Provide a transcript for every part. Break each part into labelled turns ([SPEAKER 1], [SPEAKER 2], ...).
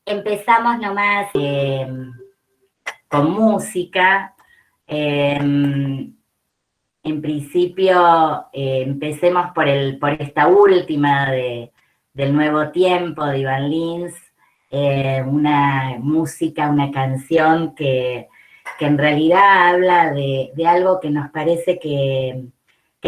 [SPEAKER 1] empezamos nomás con música. En principio, empecemos por esta última del Nuevo Tiempo de Iván Lins, una música, una canción que en realidad habla de algo que nos parece que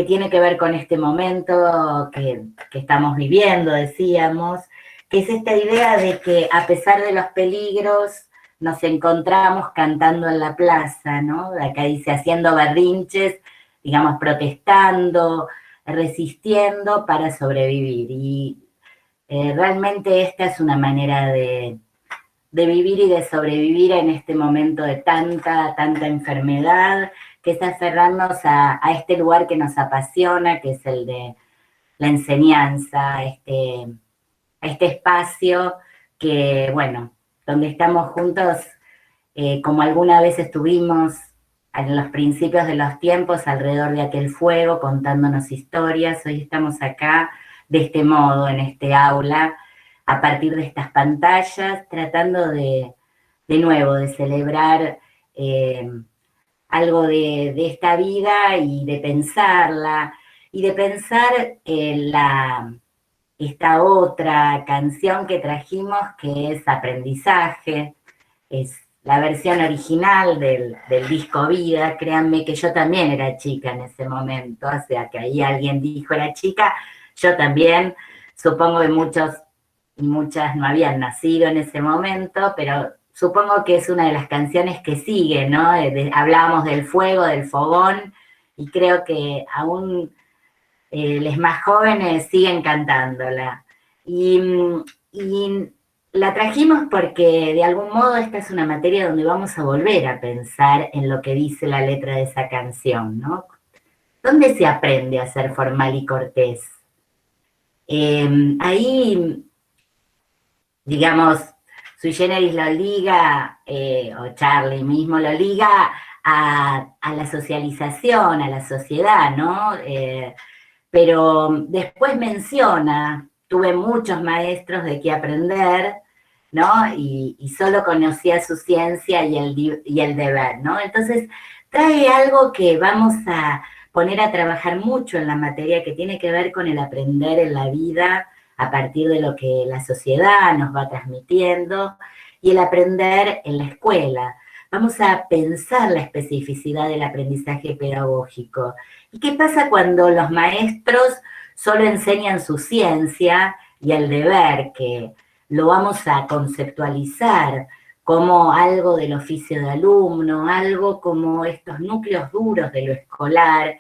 [SPEAKER 1] tiene que ver con este momento que estamos viviendo, decíamos, que es esta idea de que a pesar de los peligros nos encontramos cantando en la plaza, ¿no? Acá dice haciendo berrinches, digamos, protestando, resistiendo para sobrevivir. Y realmente esta es una manera de vivir y de sobrevivir en este momento de tanta enfermedad, que es aferrarnos a este lugar que nos apasiona, que es el de la enseñanza, a este espacio que, bueno, donde estamos juntos, como alguna vez estuvimos en los principios de los tiempos, alrededor de aquel fuego, contándonos historias. Hoy estamos acá de este modo, en este aula, a partir de estas pantallas, tratando de nuevo, de celebrar algo de esta vida y de pensarla, y de pensar en esta otra canción que trajimos, que es Aprendizaje, es la versión original del disco Vida. Créanme que yo también era chica en ese momento, o sea, que ahí alguien dijo era chica, yo también, supongo que muchos y muchas no habían nacido en ese momento, pero supongo que es una de las canciones que sigue, ¿no? Hablábamos del fuego, del fogón, y creo que aún los más jóvenes siguen cantándola. Y la trajimos porque de algún modo esta es una materia donde vamos a volver a pensar en lo que dice la letra de esa canción, ¿no? ¿Dónde se aprende a ser formal y cortés? Ahí, digamos, Sui Generis lo liga, o Charlie mismo lo liga a la socialización, a la sociedad, ¿no? Pero después menciona, tuve muchos maestros de qué aprender, ¿no? Y solo conocía su ciencia y el deber, ¿no? Entonces, trae algo que vamos a poner a trabajar mucho en la materia, que tiene que ver con el aprender en la vida a partir de lo que la sociedad nos va transmitiendo, y el aprender en la escuela. Vamos a pensar la especificidad del aprendizaje pedagógico. ¿Y qué pasa cuando los maestros solo enseñan su ciencia y el deber, que lo vamos a conceptualizar como algo del oficio de alumno, algo como estos núcleos duros de lo escolar,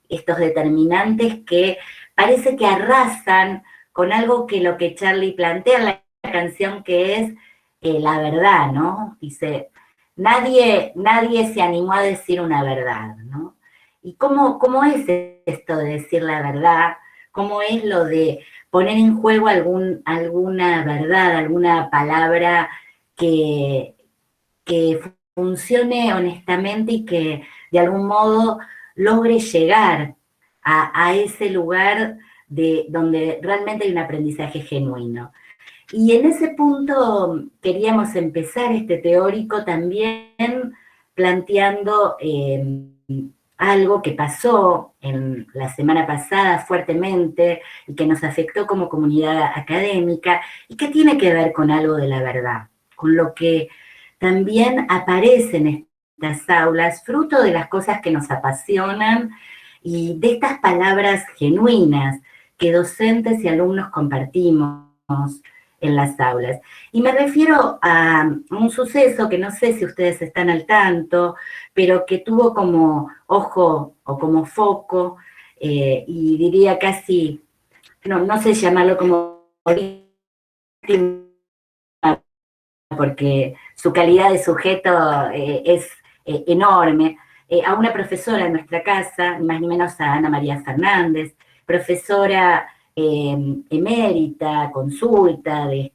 [SPEAKER 1] estos determinantes que parece que arrasan con algo que lo que Charlie plantea en la canción, que es la verdad, ¿no? Dice, nadie se animó a decir una verdad, ¿no? ¿Y cómo es esto de decir la verdad? ¿Cómo es lo de poner en juego alguna verdad, alguna palabra que, que funcione honestamente y que de algún modo logre llegar a ese lugar donde realmente hay un aprendizaje genuino? Y en ese punto queríamos empezar este teórico también planteando algo que pasó en la semana pasada fuertemente y que nos afectó como comunidad académica, y que tiene que ver con algo de la verdad, con lo que también aparece en estas aulas, fruto de las cosas que nos apasionan y de estas palabras genuinas que docentes y alumnos compartimos en las aulas. Y me refiero a un suceso que no sé si ustedes están al tanto, pero que tuvo como ojo o como foco, y diría casi, no sé llamarlo como porque su calidad de sujeto es enorme, a una profesora en nuestra casa, ni más ni menos a Ana María Fernández, profesora emérita, consulta de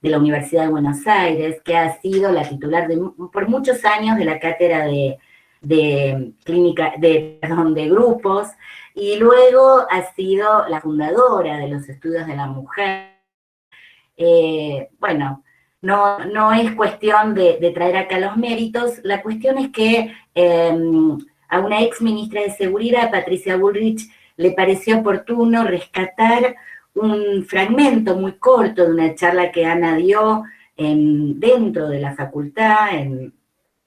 [SPEAKER 1] la Universidad de Buenos Aires, que ha sido la titular por muchos años de la cátedra de clínica, de grupos, y luego ha sido la fundadora de los estudios de la mujer. Bueno, no es cuestión de traer acá los méritos, la cuestión es que a una ex ministra de Seguridad, Patricia Bullrich, le pareció oportuno rescatar un fragmento muy corto de una charla que Ana dio dentro de la facultad en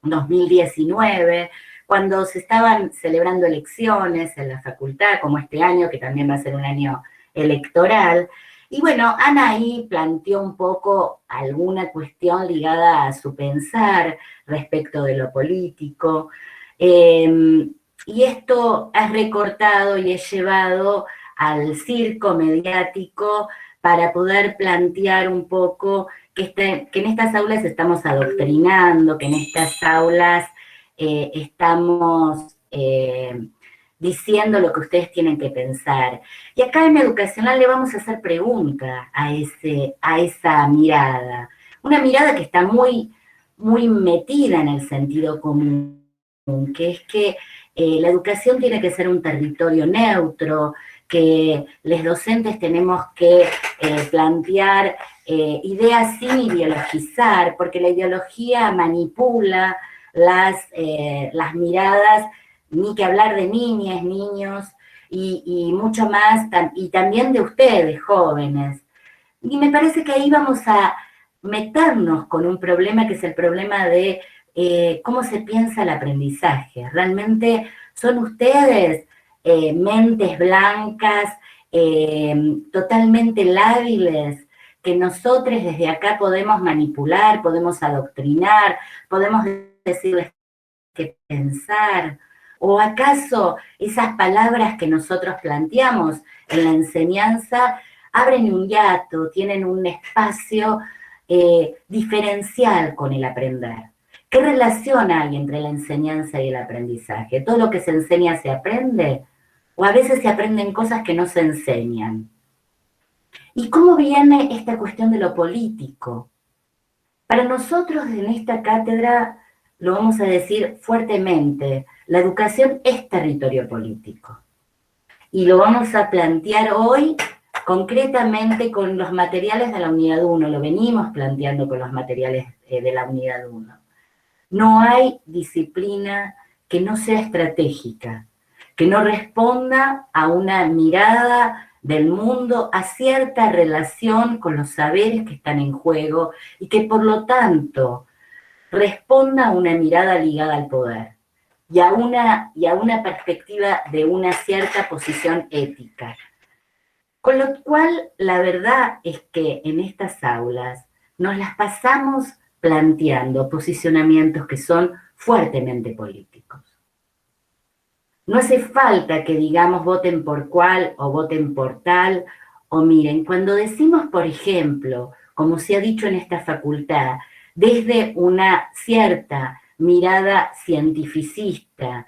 [SPEAKER 1] 2019, cuando se estaban celebrando elecciones en la facultad, como este año, que también va a ser un año electoral. Y bueno, Ana ahí planteó un poco alguna cuestión ligada a su pensar respecto de lo político. Y esto es recortado y es llevado al circo mediático para poder plantear un poco que en estas aulas estamos adoctrinando, que en estas aulas estamos diciendo lo que ustedes tienen que pensar. Y acá en Educacional le vamos a hacer pregunta a esa mirada. Una mirada que está muy, muy metida en el sentido común, que es que la educación tiene que ser un territorio neutro, que los docentes tenemos que plantear ideas sin ideologizar, porque la ideología manipula las miradas, ni que hablar de niñas, niños, y mucho más, y también de ustedes, jóvenes. Y me parece que ahí vamos a meternos con un problema que es el problema de cómo se piensa el aprendizaje. Realmente son ustedes mentes blancas, totalmente lábiles, que nosotros desde acá podemos manipular, podemos adoctrinar, podemos decirles qué pensar. ¿O acaso esas palabras que nosotros planteamos en la enseñanza abren un hiato, tienen un espacio diferencial con el aprender? ¿Qué relación hay entre la enseñanza y el aprendizaje? ¿Todo lo que se enseña se aprende? ¿O a veces se aprenden cosas que no se enseñan? ¿Y cómo viene esta cuestión de lo político? Para nosotros en esta cátedra lo vamos a decir fuertemente, la educación es territorio político. Y lo vamos a plantear hoy concretamente con los materiales de la unidad 1, lo venimos planteando con los materiales de la unidad 1. No hay disciplina que no sea estratégica, que no responda a una mirada del mundo, a cierta relación con los saberes que están en juego y que por lo tanto responda a una mirada ligada al poder y a una perspectiva de una cierta posición ética. Con lo cual, la verdad es que en estas aulas nos las pasamos planteando posicionamientos que son fuertemente políticos. No hace falta que digamos voten por cual o voten por tal, o miren, cuando decimos, por ejemplo, como se ha dicho en esta facultad, desde una cierta mirada cientificista,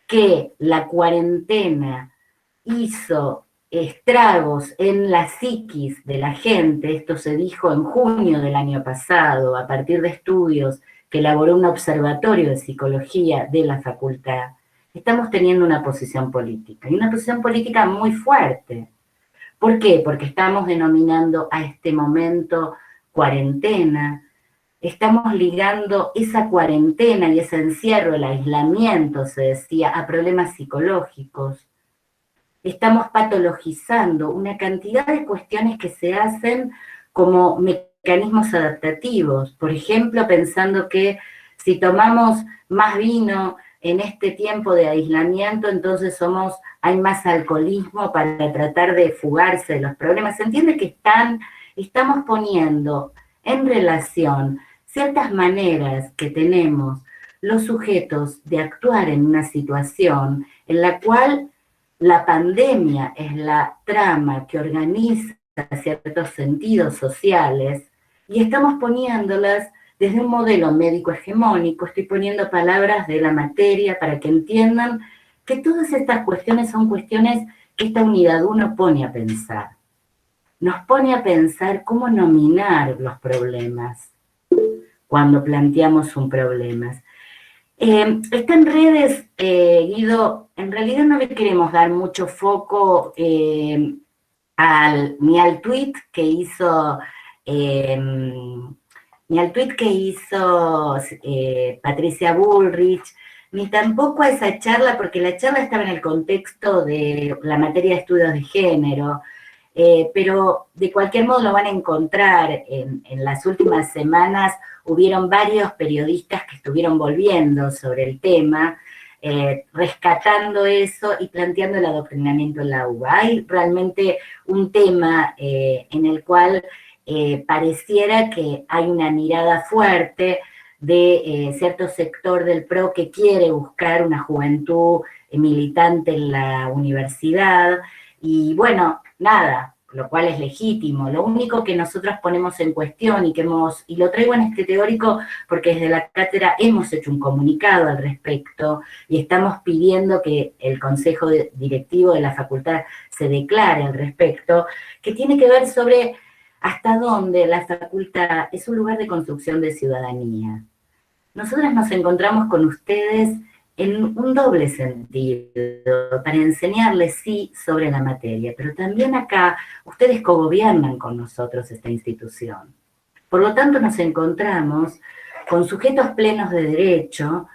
[SPEAKER 1] que la cuarentena hizo estragos en la psiquis de la gente, esto se dijo en junio del año pasado, a partir de estudios que elaboró un observatorio de psicología de la facultad, estamos teniendo una posición política, y una posición política muy fuerte. ¿Por qué? Porque estamos denominando a este momento cuarentena, estamos ligando esa cuarentena y ese encierro, el aislamiento, se decía, a problemas psicológicos. Estamos patologizando una cantidad de cuestiones que se hacen como mecanismos adaptativos. Por ejemplo, pensando que si tomamos más vino en este tiempo de aislamiento, entonces hay más alcoholismo para tratar de fugarse de los problemas. Se entiende que estamos poniendo en relación ciertas maneras que tenemos los sujetos de actuar en una situación en la cual la pandemia es la trama que organiza ciertos sentidos sociales y estamos poniéndolas desde un modelo médico hegemónico. Estoy poniendo palabras de la materia para que entiendan que todas estas cuestiones son cuestiones que esta unidad 1 pone a pensar. Nos pone a pensar cómo nominar los problemas cuando planteamos un problema. Está en redes, Guido, en realidad no le queremos dar mucho foco ni al tweet que hizo ni al tuit que hizo Patricia Bullrich, ni tampoco a esa charla, porque la charla estaba en el contexto de la materia de estudios de género, pero de cualquier modo lo van a encontrar. En las últimas semanas hubieron varios periodistas que estuvieron volviendo sobre el tema, rescatando eso y planteando el adoctrinamiento en la UBA. Hay realmente un tema en el cual pareciera que hay una mirada fuerte de cierto sector del PRO que quiere buscar una juventud militante en la universidad, y bueno, nada, lo cual es legítimo. Lo único que nosotros ponemos en cuestión y lo traigo en este teórico porque desde la cátedra hemos hecho un comunicado al respecto y estamos pidiendo que el Consejo Directivo de la Facultad se declare al respecto, que tiene que ver sobre hasta dónde la facultad es un lugar de construcción de ciudadanía. Nosotros nos encontramos con ustedes en un doble sentido, para enseñarles sí sobre la materia, pero también acá ustedes cogobiernan con nosotros esta institución. Por lo tanto, nos encontramos con sujetos plenos de derecho,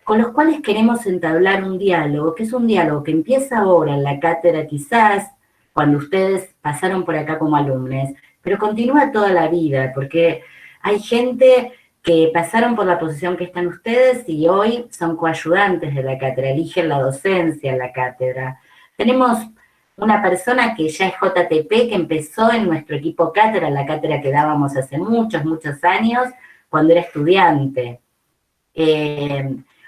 [SPEAKER 1] con los cuales queremos entablar un diálogo, que es un diálogo que empieza ahora en la cátedra quizás, cuando ustedes pasaron por acá como alumnos, pero continúa toda la vida, porque hay gente que pasaron por la posición que están ustedes y hoy son coayudantes de la cátedra, eligen la docencia en la cátedra. Tenemos una persona que ya es JTP, que empezó en nuestro equipo cátedra, la cátedra que dábamos hace muchos, muchos años, cuando era estudiante.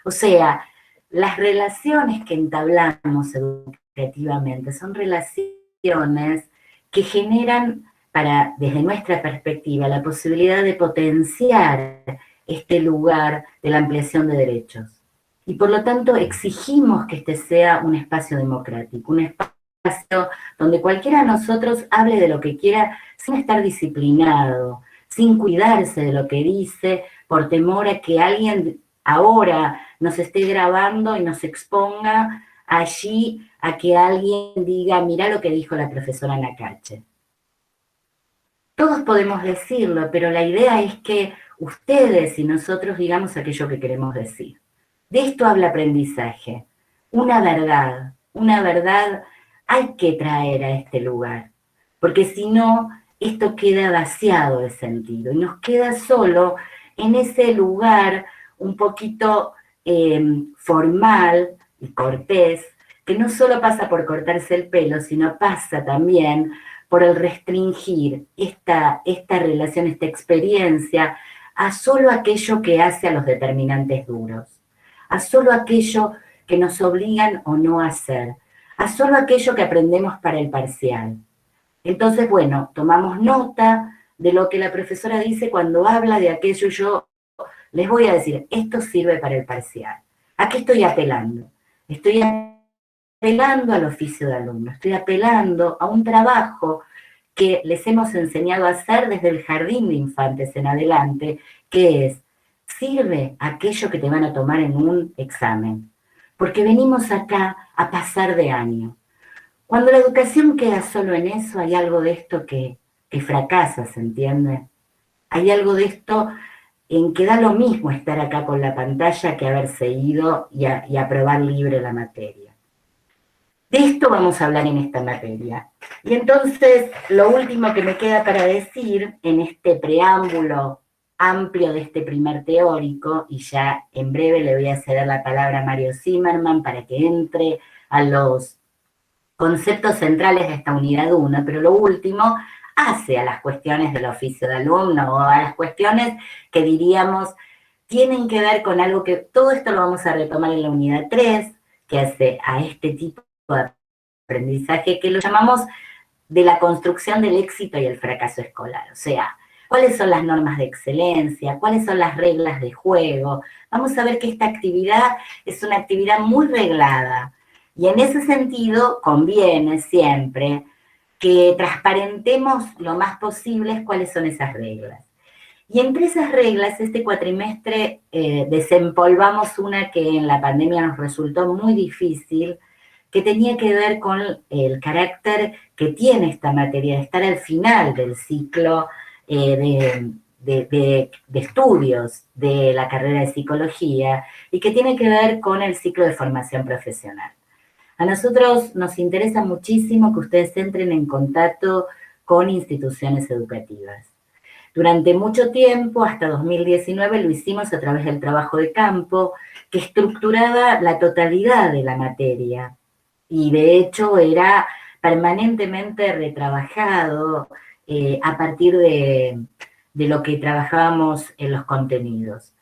[SPEAKER 1] O sea, las relaciones que entablamos educativamente son relaciones que generan desde nuestra perspectiva, la posibilidad de potenciar este lugar de la ampliación de derechos. Y por lo tanto exigimos que este sea un espacio democrático, un espacio donde cualquiera de nosotros hable de lo que quiera sin estar disciplinado, sin cuidarse de lo que dice, por temor a que alguien ahora nos esté grabando y nos exponga allí a que alguien diga, mirá lo que dijo la profesora Nakache. Todos podemos decirlo, pero la idea es que ustedes y nosotros digamos aquello que queremos decir. De esto habla aprendizaje. Una verdad hay que traer a este lugar, porque si no, esto queda vaciado de sentido y nos queda solo en ese lugar un poquito formal y cortés, que no solo pasa por cortarse el pelo, sino pasa también por el restringir esta relación, esta experiencia, a solo aquello que hace a los determinantes duros, a solo aquello que nos obligan o no a hacer, a solo aquello que aprendemos para el parcial. Entonces, bueno, tomamos nota de lo que la profesora dice cuando habla de aquello. Yo les voy a decir, esto sirve para el parcial. ¿A qué estoy apelando? Estoy apelando al oficio de alumno, estoy apelando a un trabajo que les hemos enseñado a hacer desde el jardín de infantes en adelante, que es, sirve aquello que te van a tomar en un examen, porque venimos acá a pasar de año. Cuando la educación queda solo en eso, hay algo de esto que fracasa, ¿se entiende? Hay algo de esto en que da lo mismo estar acá con la pantalla que haberse ido y aprobar libre la materia. De esto vamos a hablar en esta materia. Y entonces, lo último que me queda para decir en este preámbulo amplio de este primer teórico, y ya en breve le voy a ceder la palabra a Mario Zimmerman para que entre a los conceptos centrales de esta unidad 1, pero lo último hace a las cuestiones del oficio de alumno o a las cuestiones que diríamos tienen que ver con algo que todo esto lo vamos a retomar en la unidad 3, que hace a este tipo de aprendizaje que lo llamamos de la construcción del éxito y el fracaso escolar. O sea, cuáles son las normas de excelencia, cuáles son las reglas de juego. Vamos a ver que esta actividad es una actividad muy reglada. Y en ese sentido conviene siempre que transparentemos lo más posible cuáles son esas reglas. Y entre esas reglas, este cuatrimestre desempolvamos una que en la pandemia nos resultó muy difícil, que tenía que ver con el carácter que tiene esta materia, de estar al final del ciclo de estudios de la carrera de psicología y que tiene que ver con el ciclo de formación profesional. A nosotros nos interesa muchísimo que ustedes entren en contacto con instituciones educativas. Durante mucho tiempo, hasta 2019, lo hicimos a través del trabajo de campo, que estructuraba la totalidad de la materia. Y de hecho era permanentemente retrabajado a partir de lo que trabajábamos en los contenidos.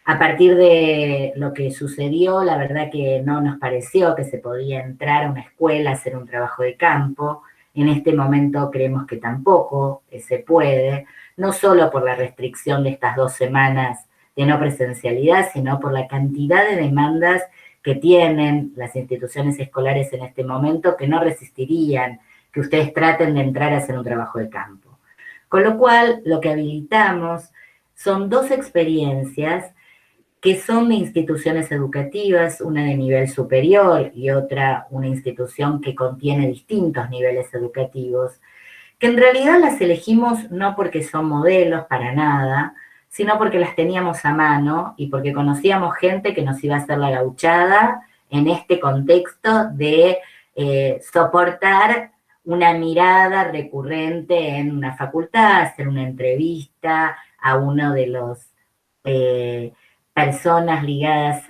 [SPEAKER 1] A partir de lo que sucedió, la verdad que no nos pareció que se podía entrar a una escuela a hacer un trabajo de campo. En este momento creemos que tampoco se puede, no solo por la restricción de estas 2 semanas de no presencialidad, sino por la cantidad de demandas que tienen las instituciones escolares en este momento que no resistirían que ustedes traten de entrar a hacer un trabajo de campo. Con lo cual, lo que habilitamos son 2 experiencias que son de instituciones educativas, una de nivel superior y otra una institución que contiene distintos niveles educativos, que en realidad las elegimos no porque son modelos para nada, sino porque las teníamos a mano y porque conocíamos gente que nos iba a hacer la gauchada en este contexto de soportar una mirada recurrente en una facultad, hacer una entrevista a uno de los personas ligadas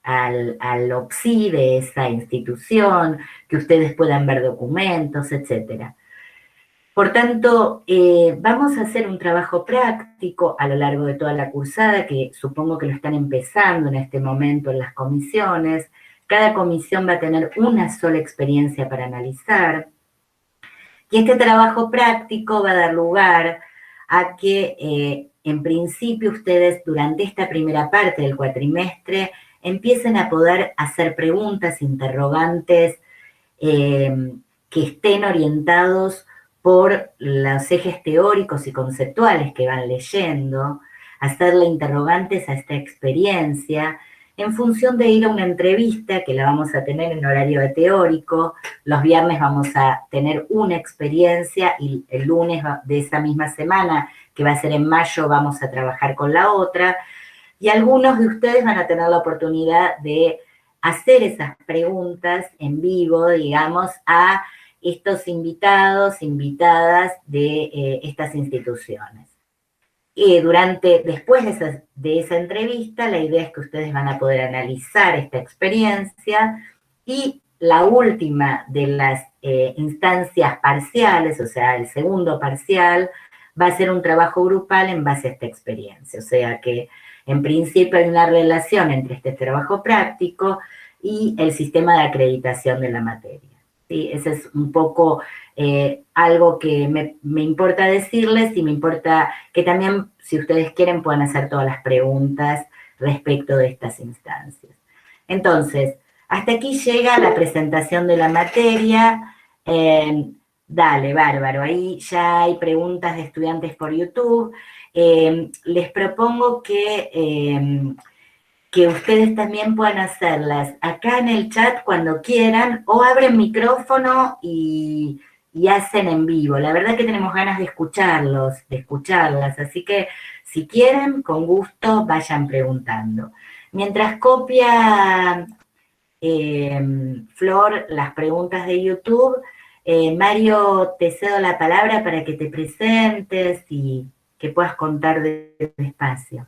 [SPEAKER 1] al OPSI de esa institución, que ustedes puedan ver documentos, etcétera. Por tanto, vamos a hacer un trabajo práctico a lo largo de toda la cursada, que supongo que lo están empezando en este momento en las comisiones. Cada comisión va a tener una sola experiencia para analizar. Y este trabajo práctico va a dar lugar a que, en principio, ustedes durante esta primera parte del cuatrimestre empiecen a poder hacer preguntas, interrogantes, que estén orientados por los ejes teóricos y conceptuales que van leyendo, hacerle interrogantes a esta experiencia, en función de ir a una entrevista que la vamos a tener en horario de teórico. Los viernes vamos a tener una experiencia y el lunes de esa misma semana, que va a ser en mayo, vamos a trabajar con la otra. Y algunos de ustedes van a tener la oportunidad de hacer esas preguntas en vivo, digamos, a estos invitados, invitadas de estas instituciones. Y después de esa entrevista, la idea es que ustedes van a poder analizar esta experiencia y la última de las instancias parciales, o sea, el segundo parcial, va a ser un trabajo grupal en base a esta experiencia. O sea que, en principio, hay una relación entre este trabajo práctico y el sistema de acreditación de la materia. ¿Sí? Ese es un poco algo que me importa decirles y me importa que también, si ustedes quieren, puedan hacer todas las preguntas respecto de estas instancias. Entonces, hasta aquí llega la presentación de la materia. Dale, bárbaro, ahí ya hay preguntas de estudiantes por YouTube. Les propongo que ustedes también puedan hacerlas acá en el chat cuando quieran, o abren micrófono y hacen en vivo. La verdad que tenemos ganas de escucharlos, de escucharlas, así que si quieren, con gusto, vayan preguntando. Mientras copia Flor las preguntas de YouTube, Mario, te cedo la palabra para que te presentes y que puedas contar despacio.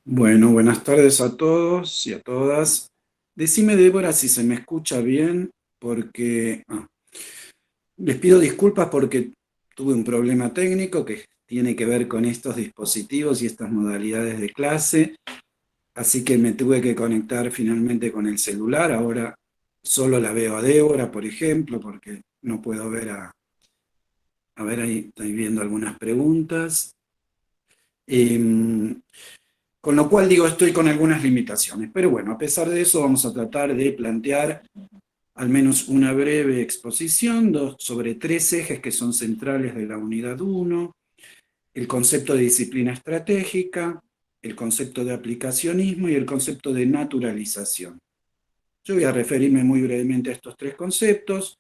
[SPEAKER 2] Bueno, buenas tardes a todos y a todas. Decime, Débora, si se me escucha bien, porque les pido disculpas porque tuve un problema técnico que tiene que ver con estos dispositivos y estas modalidades de clase, así que me tuve que conectar finalmente con el celular. Ahora solo la veo a Débora, por ejemplo, porque no puedo ver a ver, ahí estoy viendo algunas preguntas. Con lo cual, digo, estoy con algunas limitaciones. Pero bueno, a pesar de eso, vamos a tratar de plantear al menos una breve exposición sobre 3 ejes que son centrales de la unidad 1, el concepto de disciplina estratégica, el concepto de aplicacionismo y el concepto de naturalización. Yo voy a referirme muy brevemente a estos 3 conceptos.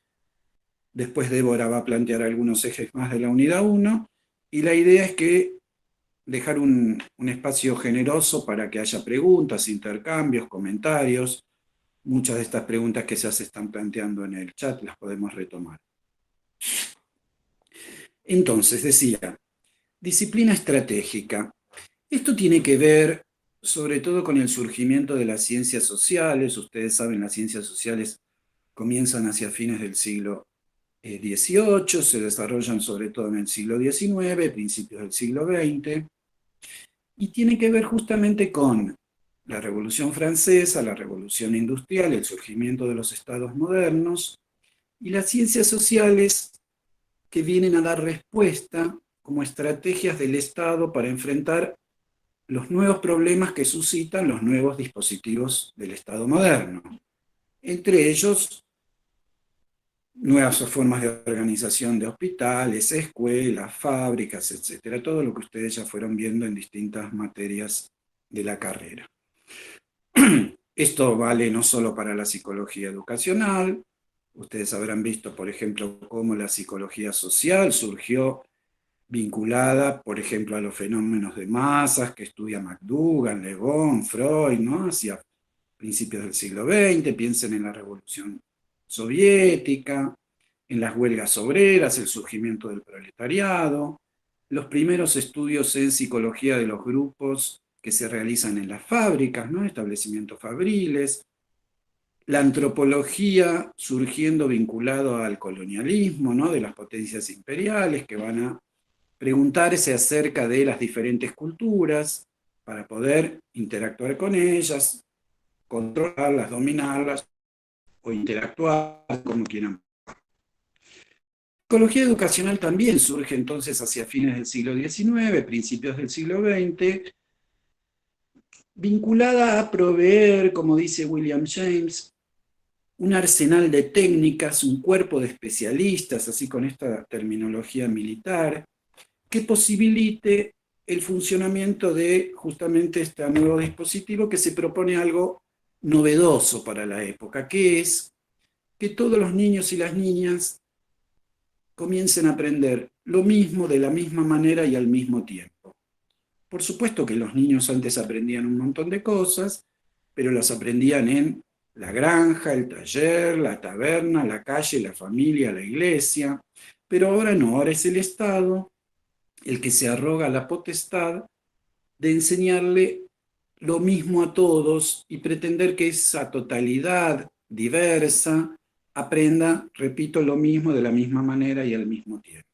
[SPEAKER 2] Después Débora va a plantear algunos ejes más de la unidad 1, Y la idea es que dejar un espacio generoso para que haya preguntas, intercambios, comentarios. Muchas de estas preguntas que ya se están planteando en el chat las podemos retomar. Entonces, decía, disciplina estratégica. Esto tiene que ver sobre todo con el surgimiento de las ciencias sociales. Ustedes saben, las ciencias sociales comienzan hacia fines del siglo XVIII, se desarrollan sobre todo en el siglo XIX, principios del siglo XX, y tiene que ver justamente con la Revolución Francesa, la Revolución Industrial, el surgimiento de los estados modernos, y las ciencias sociales que vienen a dar respuesta como estrategias del Estado para enfrentar los nuevos problemas que suscitan los nuevos dispositivos del Estado moderno. Entre ellos, nuevas formas de organización de hospitales, escuelas, fábricas, etcétera. Todo lo que ustedes ya fueron viendo en distintas materias de la carrera. Esto vale no solo para la psicología educacional. Ustedes habrán visto, por ejemplo, cómo la psicología social surgió vinculada, por ejemplo, a los fenómenos de masas que estudia McDougall, Le Bon, Freud, ¿no? Hacia principios del siglo XX. Piensen en la Revolución Soviética, en las huelgas obreras, el surgimiento del proletariado, los primeros estudios en psicología de los grupos que se realizan en las fábricas, ¿no? Establecimientos fabriles, la antropología surgiendo vinculado al colonialismo, ¿no? De las potencias imperiales que van a preguntarse acerca de las diferentes culturas para poder interactuar con ellas, controlarlas, dominarlas o interactuar como quieran. La psicología educacional también surge entonces hacia fines del siglo XIX, principios del siglo XX, vinculada a proveer, como dice William James, un arsenal de técnicas, un cuerpo de especialistas, así con esta terminología militar, que posibilite el funcionamiento de justamente este nuevo dispositivo que se propone algo novedoso para la época, que es que todos los niños y las niñas comiencen a aprender lo mismo de la misma manera y al mismo tiempo. Por supuesto que los niños antes aprendían un montón de cosas, pero las aprendían en la granja, el taller, la taberna, la calle, la familia, la iglesia, pero ahora no, ahora es el Estado el que se arroga la potestad de enseñarle lo mismo a todos y pretender que esa totalidad diversa aprenda, repito, lo mismo de la misma manera y al mismo tiempo.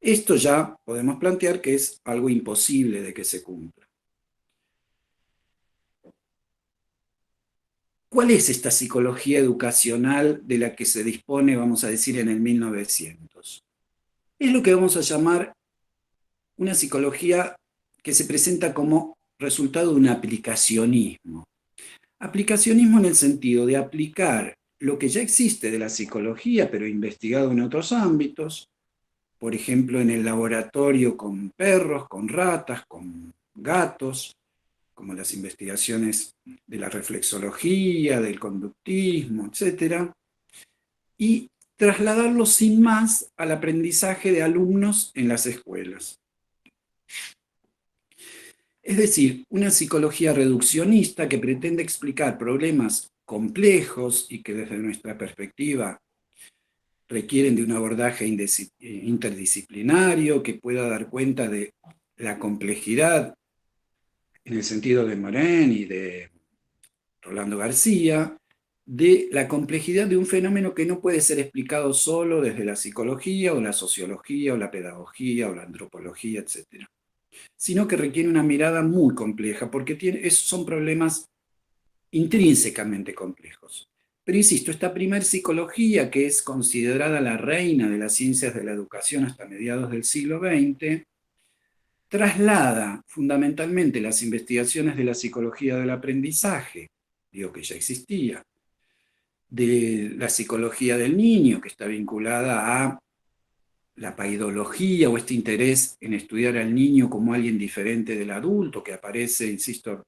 [SPEAKER 2] Esto ya podemos plantear que es algo imposible de que se cumpla. ¿Cuál es esta psicología educacional de la que se dispone, vamos a decir, en el 1900? Es lo que vamos a llamar una psicología que se presenta como resultado de un aplicacionismo. Aplicacionismo en el sentido de aplicar lo que ya existe de la psicología, pero investigado en otros ámbitos, por ejemplo, en el laboratorio con perros, con ratas, con gatos, como las investigaciones de la reflexología, del conductismo, etc., y trasladarlo sin más al aprendizaje de alumnos en las escuelas. Es decir, una psicología reduccionista que pretende explicar problemas complejos y que desde nuestra perspectiva requieren de un abordaje interdisciplinario que pueda dar cuenta de la complejidad en el sentido de Morin y de Rolando García, de la complejidad de un fenómeno que no puede ser explicado solo desde la psicología o la sociología o la pedagogía o la antropología, etc., sino que requiere una mirada muy compleja, porque son problemas intrínsecamente complejos. Pero insisto, esta primer psicología, que es considerada la reina de las ciencias de la educación hasta mediados del siglo XX, traslada fundamentalmente las investigaciones de la psicología del aprendizaje, digo que ya existía, de la psicología del niño, que está vinculada a la paidología o este interés en estudiar al niño como alguien diferente del adulto, que aparece, insisto,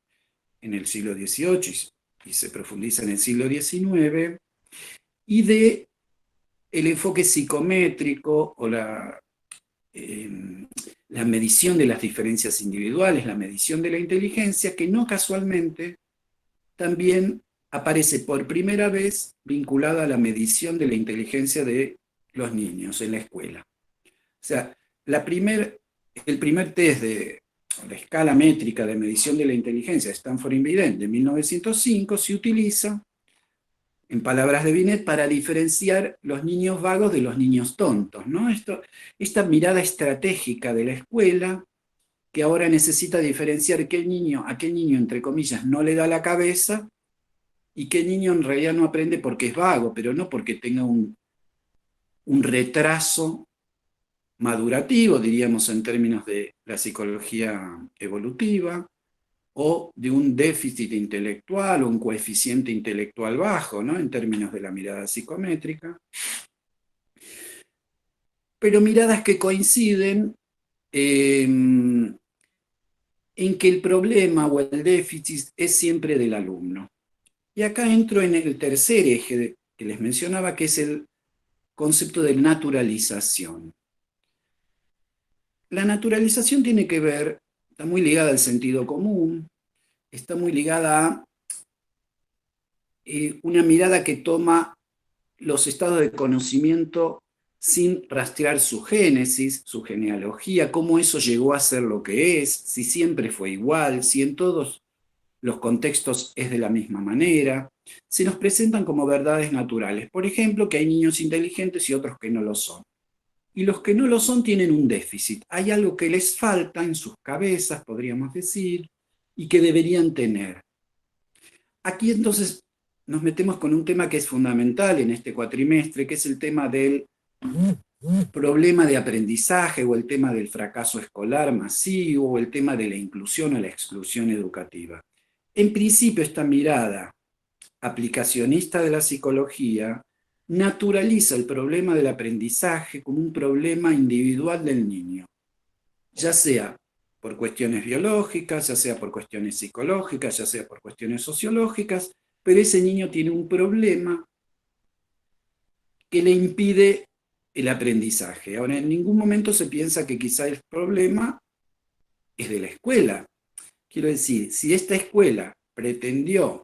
[SPEAKER 2] en el siglo XVIII y se profundiza en el siglo XIX, y de el enfoque psicométrico o la medición de las diferencias individuales, la medición de la inteligencia, que no casualmente también aparece por primera vez vinculada a la medición de la inteligencia de los niños en la escuela. O sea, el primer test de la escala métrica de medición de la inteligencia de Stanford y Binet de 1905 se utiliza, en palabras de Binet, para diferenciar los niños vagos de los niños tontos, ¿no? Esta mirada estratégica de la escuela, que ahora necesita diferenciar a qué niño, entre comillas, no le da la cabeza, y qué niño en realidad no aprende porque es vago, pero no porque tenga un retraso madurativo, diríamos en términos de la psicología evolutiva, o de un déficit intelectual o un coeficiente intelectual bajo, ¿no? En términos de la mirada psicométrica. Pero miradas que coinciden en que el problema o el déficit es siempre del alumno. Y acá entro en el tercer eje que les mencionaba, que es el concepto de naturalización. La naturalización tiene que ver, está muy ligada al sentido común, está muy ligada a una mirada que toma los estados de conocimiento sin rastrear su génesis, su genealogía, cómo eso llegó a ser lo que es, si siempre fue igual, si en todos los contextos es de la misma manera. Se nos presentan como verdades naturales. Por ejemplo, que hay niños inteligentes y otros que no lo son. Y los que no lo son tienen un déficit. Hay algo que les falta en sus cabezas, podríamos decir, y que deberían tener. Aquí entonces nos metemos con un tema que es fundamental en este cuatrimestre, que es el tema del problema de aprendizaje o el tema del fracaso escolar masivo o el tema de la inclusión o la exclusión educativa. En principio, esta mirada aplicacionista de la psicología naturaliza el problema del aprendizaje como un problema individual del niño, ya sea por cuestiones biológicas, ya sea por cuestiones psicológicas, ya sea por cuestiones sociológicas, pero ese niño tiene un problema que le impide el aprendizaje. Ahora, en ningún momento se piensa que quizá el problema es de la escuela. Quiero decir, si esta escuela pretendió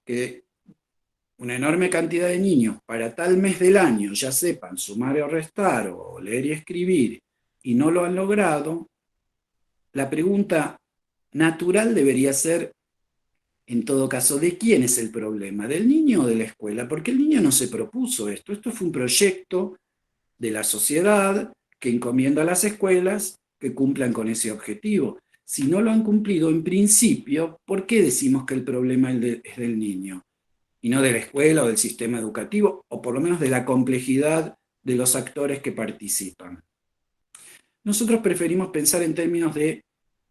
[SPEAKER 2] que una enorme cantidad de niños para tal mes del año ya sepan sumar o restar o leer y escribir y no lo han logrado, la pregunta natural debería ser, en todo caso, ¿de quién es el problema? ¿Del niño o de la escuela? Porque el niño no se propuso esto. Esto fue un proyecto de la sociedad que encomienda a las escuelas que cumplan con ese objetivo. Si no lo han cumplido en principio, ¿por qué decimos que el problema es del niño? Y no de la escuela o del sistema educativo, o por lo menos de la complejidad de los actores que participan. Nosotros preferimos pensar en términos de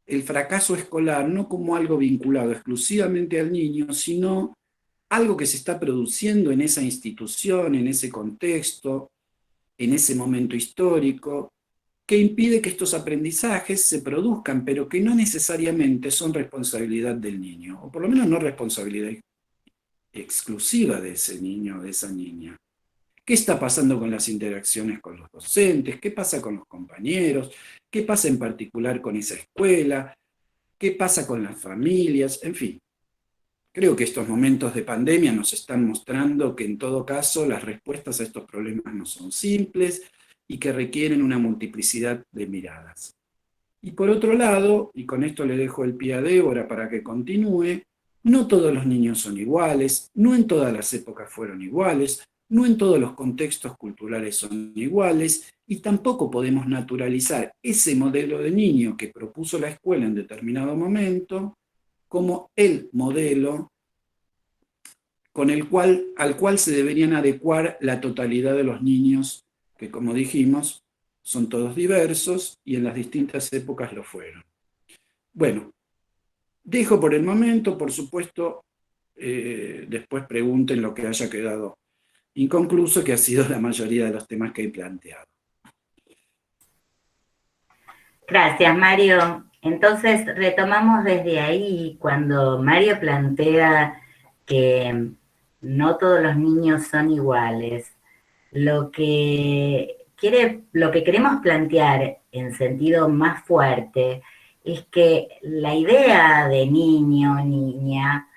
[SPEAKER 2] el fracaso escolar no como algo vinculado exclusivamente al niño, sino algo que se está produciendo en esa institución, en ese contexto, en ese momento histórico, que impide que estos aprendizajes se produzcan, pero que no necesariamente son responsabilidad del niño, o por lo menos no responsabilidad exclusiva de ese niño o de esa niña. ¿Qué está pasando con las interacciones con los docentes? ¿Qué pasa con los compañeros? ¿Qué pasa en particular con esa escuela? ¿Qué pasa con las familias? En fin, creo que estos momentos de pandemia nos están mostrando que en todo caso las respuestas a estos problemas no son simples y que requieren una multiplicidad de miradas. Y por otro lado, y con esto le dejo el pie a Débora para que continúe, no todos los niños son iguales, no en todas las épocas fueron iguales, no en todos los contextos culturales son iguales, y tampoco podemos naturalizar ese modelo de niño que propuso la escuela en determinado momento como el modelo al cual se deberían adecuar la totalidad de los niños, que como dijimos, son todos diversos y en las distintas épocas lo fueron. Bueno, dejo por el momento, por supuesto, después pregunten lo que haya quedado inconcluso, que ha sido la mayoría de los temas que he planteado.
[SPEAKER 1] Gracias, Mario. Entonces, retomamos desde ahí, cuando Mario plantea que no todos los niños son iguales. Lo que lo que queremos plantear en sentido más fuerte es que la idea de niño, niña,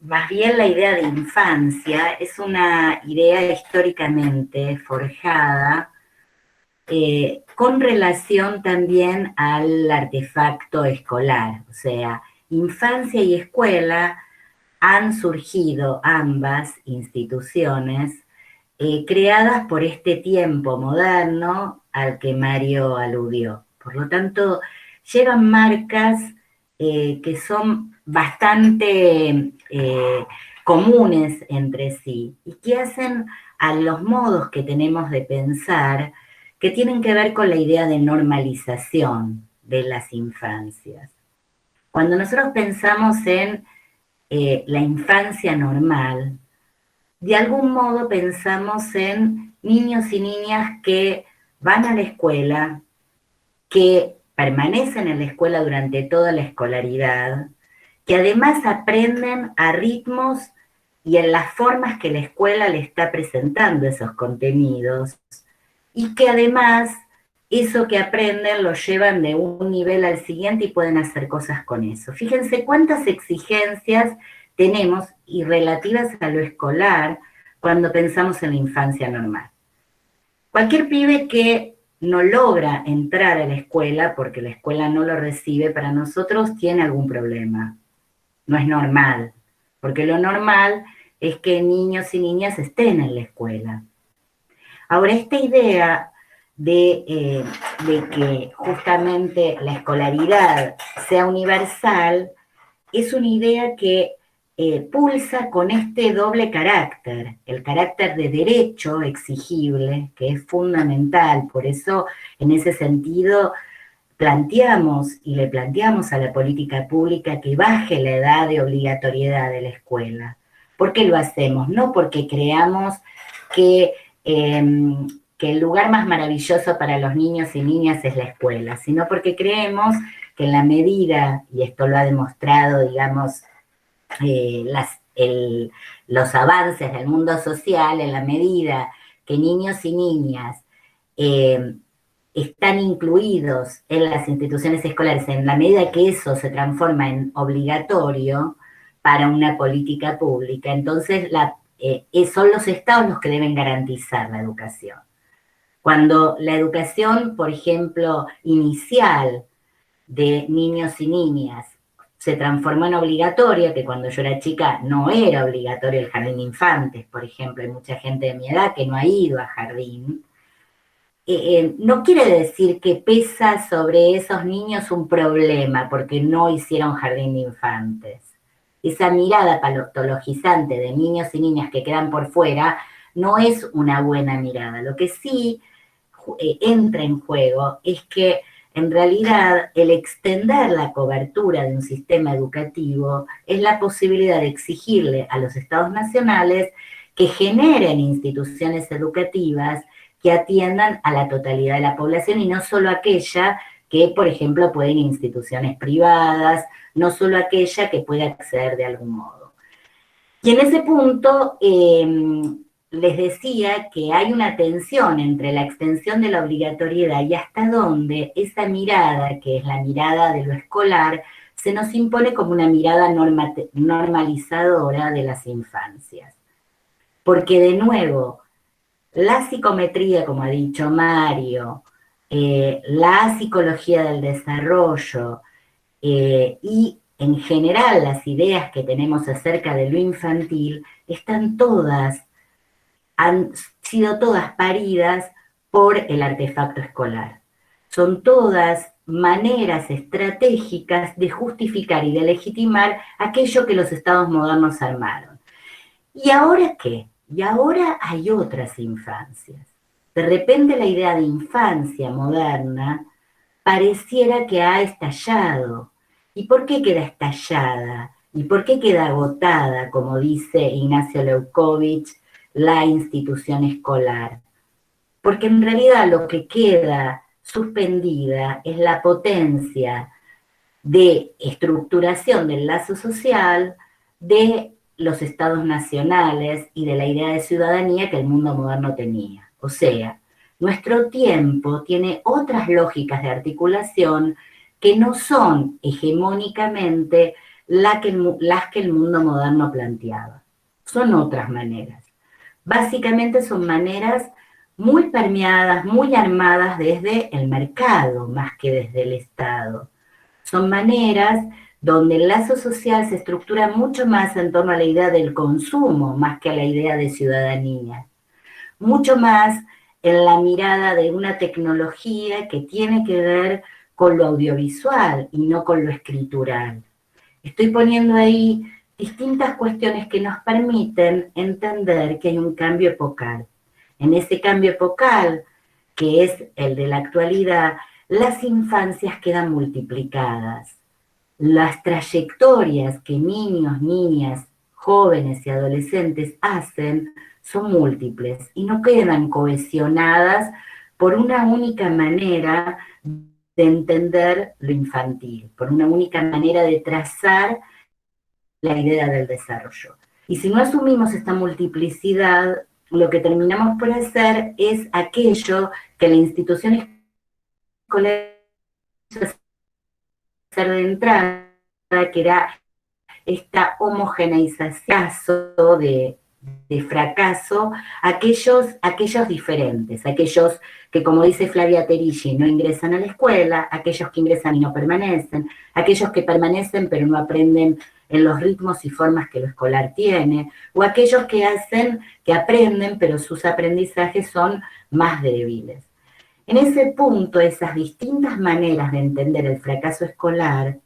[SPEAKER 1] más bien la idea de infancia es una idea históricamente forjada con relación también al artefacto escolar, o sea, infancia y escuela han surgido ambas instituciones creadas por este tiempo moderno al que Mario aludió. Por lo tanto, llevan marcas que son bastante comunes entre sí y que hacen a los modos que tenemos de pensar que tienen que ver con la idea de normalización de las infancias. Cuando nosotros pensamos en la infancia normal, de algún modo pensamos en niños y niñas que van a la escuela, que permanecen en la escuela durante toda la escolaridad, que además aprenden a ritmos y en las formas que la escuela le está presentando esos contenidos, y que además eso que aprenden lo llevan de un nivel al siguiente y pueden hacer cosas con eso. Fíjense cuántas exigencias tenemos y relativas a lo escolar cuando pensamos en la infancia normal. Cualquier pibe que no logra entrar a la escuela porque la escuela no lo recibe, para nosotros tiene algún problema. No es normal, porque lo normal es que niños y niñas estén en la escuela. Ahora, esta idea de que justamente la escolaridad sea universal es una idea que pulsa con este doble carácter, el carácter de derecho exigible, que es fundamental. Por eso, en ese sentido, planteamos y le planteamos a la política pública que baje la edad de obligatoriedad de la escuela. ¿Por qué lo hacemos? No porque creamos que el lugar más maravilloso para los niños y niñas es la escuela, sino porque creemos que en la medida, y esto lo ha demostrado, digamos, los avances del mundo social, en la medida que niños y niñas están incluidos en las instituciones escolares, en la medida que eso se transforma en obligatorio para una política pública, entonces son los estados los que deben garantizar la educación. Cuando la educación, por ejemplo, inicial de niños y niñas se transformó en obligatoria, que cuando yo era chica no era obligatorio el jardín de infantes, por ejemplo, hay mucha gente de mi edad que no ha ido a jardín, no quiere decir que pesa sobre esos niños un problema porque no hicieron jardín de infantes. Esa mirada patologizante de niños y niñas que quedan por fuera no es una buena mirada. Lo que sí entra en juego es que en realidad el extender la cobertura de un sistema educativo es la posibilidad de exigirle a los estados nacionales que generen instituciones educativas que atiendan a la totalidad de la población y no solo aquella que, por ejemplo, pueden ir a instituciones privadas, no solo aquella que puede acceder de algún modo. Y en ese punto les decía que hay una tensión entre la extensión de la obligatoriedad y hasta dónde esa mirada, que es la mirada de lo escolar, se nos impone como una mirada normalizadora de las infancias. Porque de nuevo, la psicometría, como ha dicho Mario, la psicología del desarrollo y en general las ideas que tenemos acerca de lo infantil han sido todas paridas por el artefacto escolar. Son todas maneras estratégicas de justificar y de legitimar aquello que los estados modernos armaron. ¿Y ahora qué? Y ahora hay otras infancias. De repente la idea de infancia moderna pareciera que ha estallado. ¿Y por qué queda estallada? ¿Y por qué queda agotada, como dice Ignacio Leukovich, la institución escolar? Porque en realidad lo que queda suspendida es la potencia de estructuración del lazo social de los estados nacionales y de la idea de ciudadanía que el mundo moderno tenía. O sea, Nuestro tiempo tiene otras lógicas de articulación que no son hegemónicamente las que el mundo moderno planteaba. Son otras maneras. Básicamente son maneras muy permeadas, muy armadas desde el mercado más que desde el Estado. Son maneras donde el lazo social se estructura mucho más en torno a la idea del consumo, más que a la idea de ciudadanía. Mucho más en la mirada de una tecnología que tiene que ver con lo audiovisual y no con lo escritural. Estoy poniendo ahí distintas cuestiones que nos permiten entender que hay un cambio epocal. En ese cambio epocal, que es el de la actualidad, las infancias quedan multiplicadas. Las trayectorias que niños, niñas, jóvenes y adolescentes hacen son múltiples y no quedan cohesionadas por una única manera de entender lo infantil, por una única manera de trazar la idea del desarrollo. Y si no asumimos esta multiplicidad, lo que terminamos por hacer es aquello que la institución escolar hizo hacer de entrada, que era esta homogeneización de fracaso, aquellos diferentes, aquellos que, como dice Flavia Terigi, no ingresan a la escuela, aquellos que ingresan y no permanecen, aquellos que permanecen pero no aprenden en los ritmos y formas que lo escolar tiene, o aquellos que aprenden pero sus aprendizajes son más débiles. En ese punto, esas distintas maneras de entender el fracaso escolar,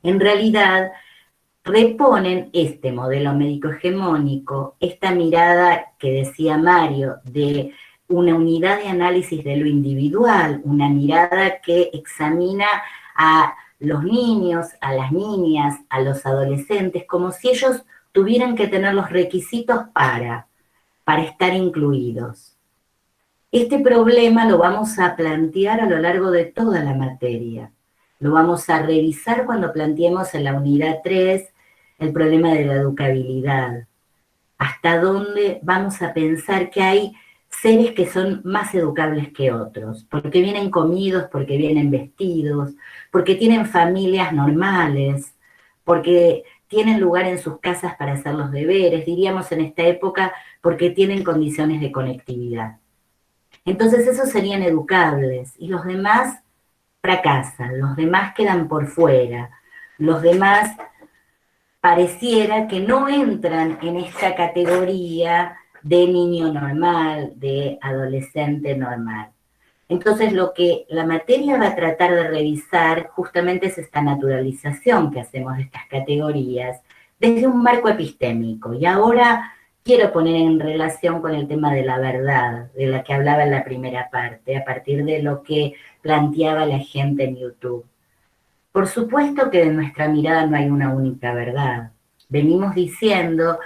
[SPEAKER 1] en realidad reponen este modelo médico hegemónico, esta mirada que decía Mario de una unidad de análisis de lo individual, una mirada que examina a los niños, a las niñas, a los adolescentes, como si ellos tuvieran que tener los requisitos para estar incluidos. Este problema lo vamos a plantear a lo largo de toda la materia. Lo vamos a revisar cuando planteemos en la unidad 3 el problema de la educabilidad. Hasta dónde vamos a pensar que hay seres que son más educables que otros, porque vienen comidos, porque vienen vestidos, porque tienen familias normales, porque tienen lugar en sus casas para hacer los deberes, diríamos en esta época, porque tienen condiciones de conectividad. Entonces esos serían educables y los demás fracasan, los demás quedan por fuera, los demás pareciera que no entran en esta categoría de niño normal, de adolescente normal. Entonces lo que la materia va a tratar de revisar justamente es esta naturalización que hacemos de estas categorías desde un marco epistémico. Y ahora quiero poner en relación con el tema de la verdad, de la que hablaba en la primera parte, a partir de lo que planteaba la gente en YouTube. Por supuesto que de nuestra mirada no hay una única verdad. Venimos diciendo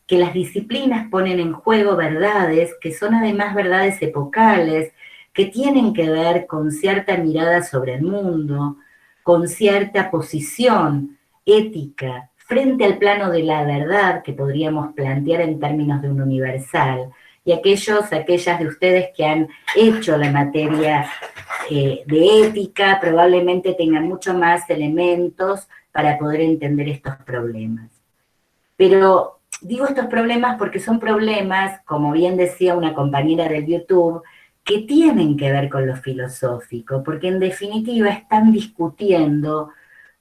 [SPEAKER 1] que las disciplinas ponen en juego verdades que son además verdades epocales, que tienen que ver con cierta mirada sobre el mundo, con cierta posición ética frente al plano de la verdad que podríamos plantear en términos de un universal. Y aquellas de ustedes que han hecho la materia de ética probablemente tengan mucho más elementos para poder entender estos problemas. Pero digo estos problemas porque son problemas, como bien decía una compañera del YouTube, que tienen que ver con lo filosófico, porque en definitiva están discutiendo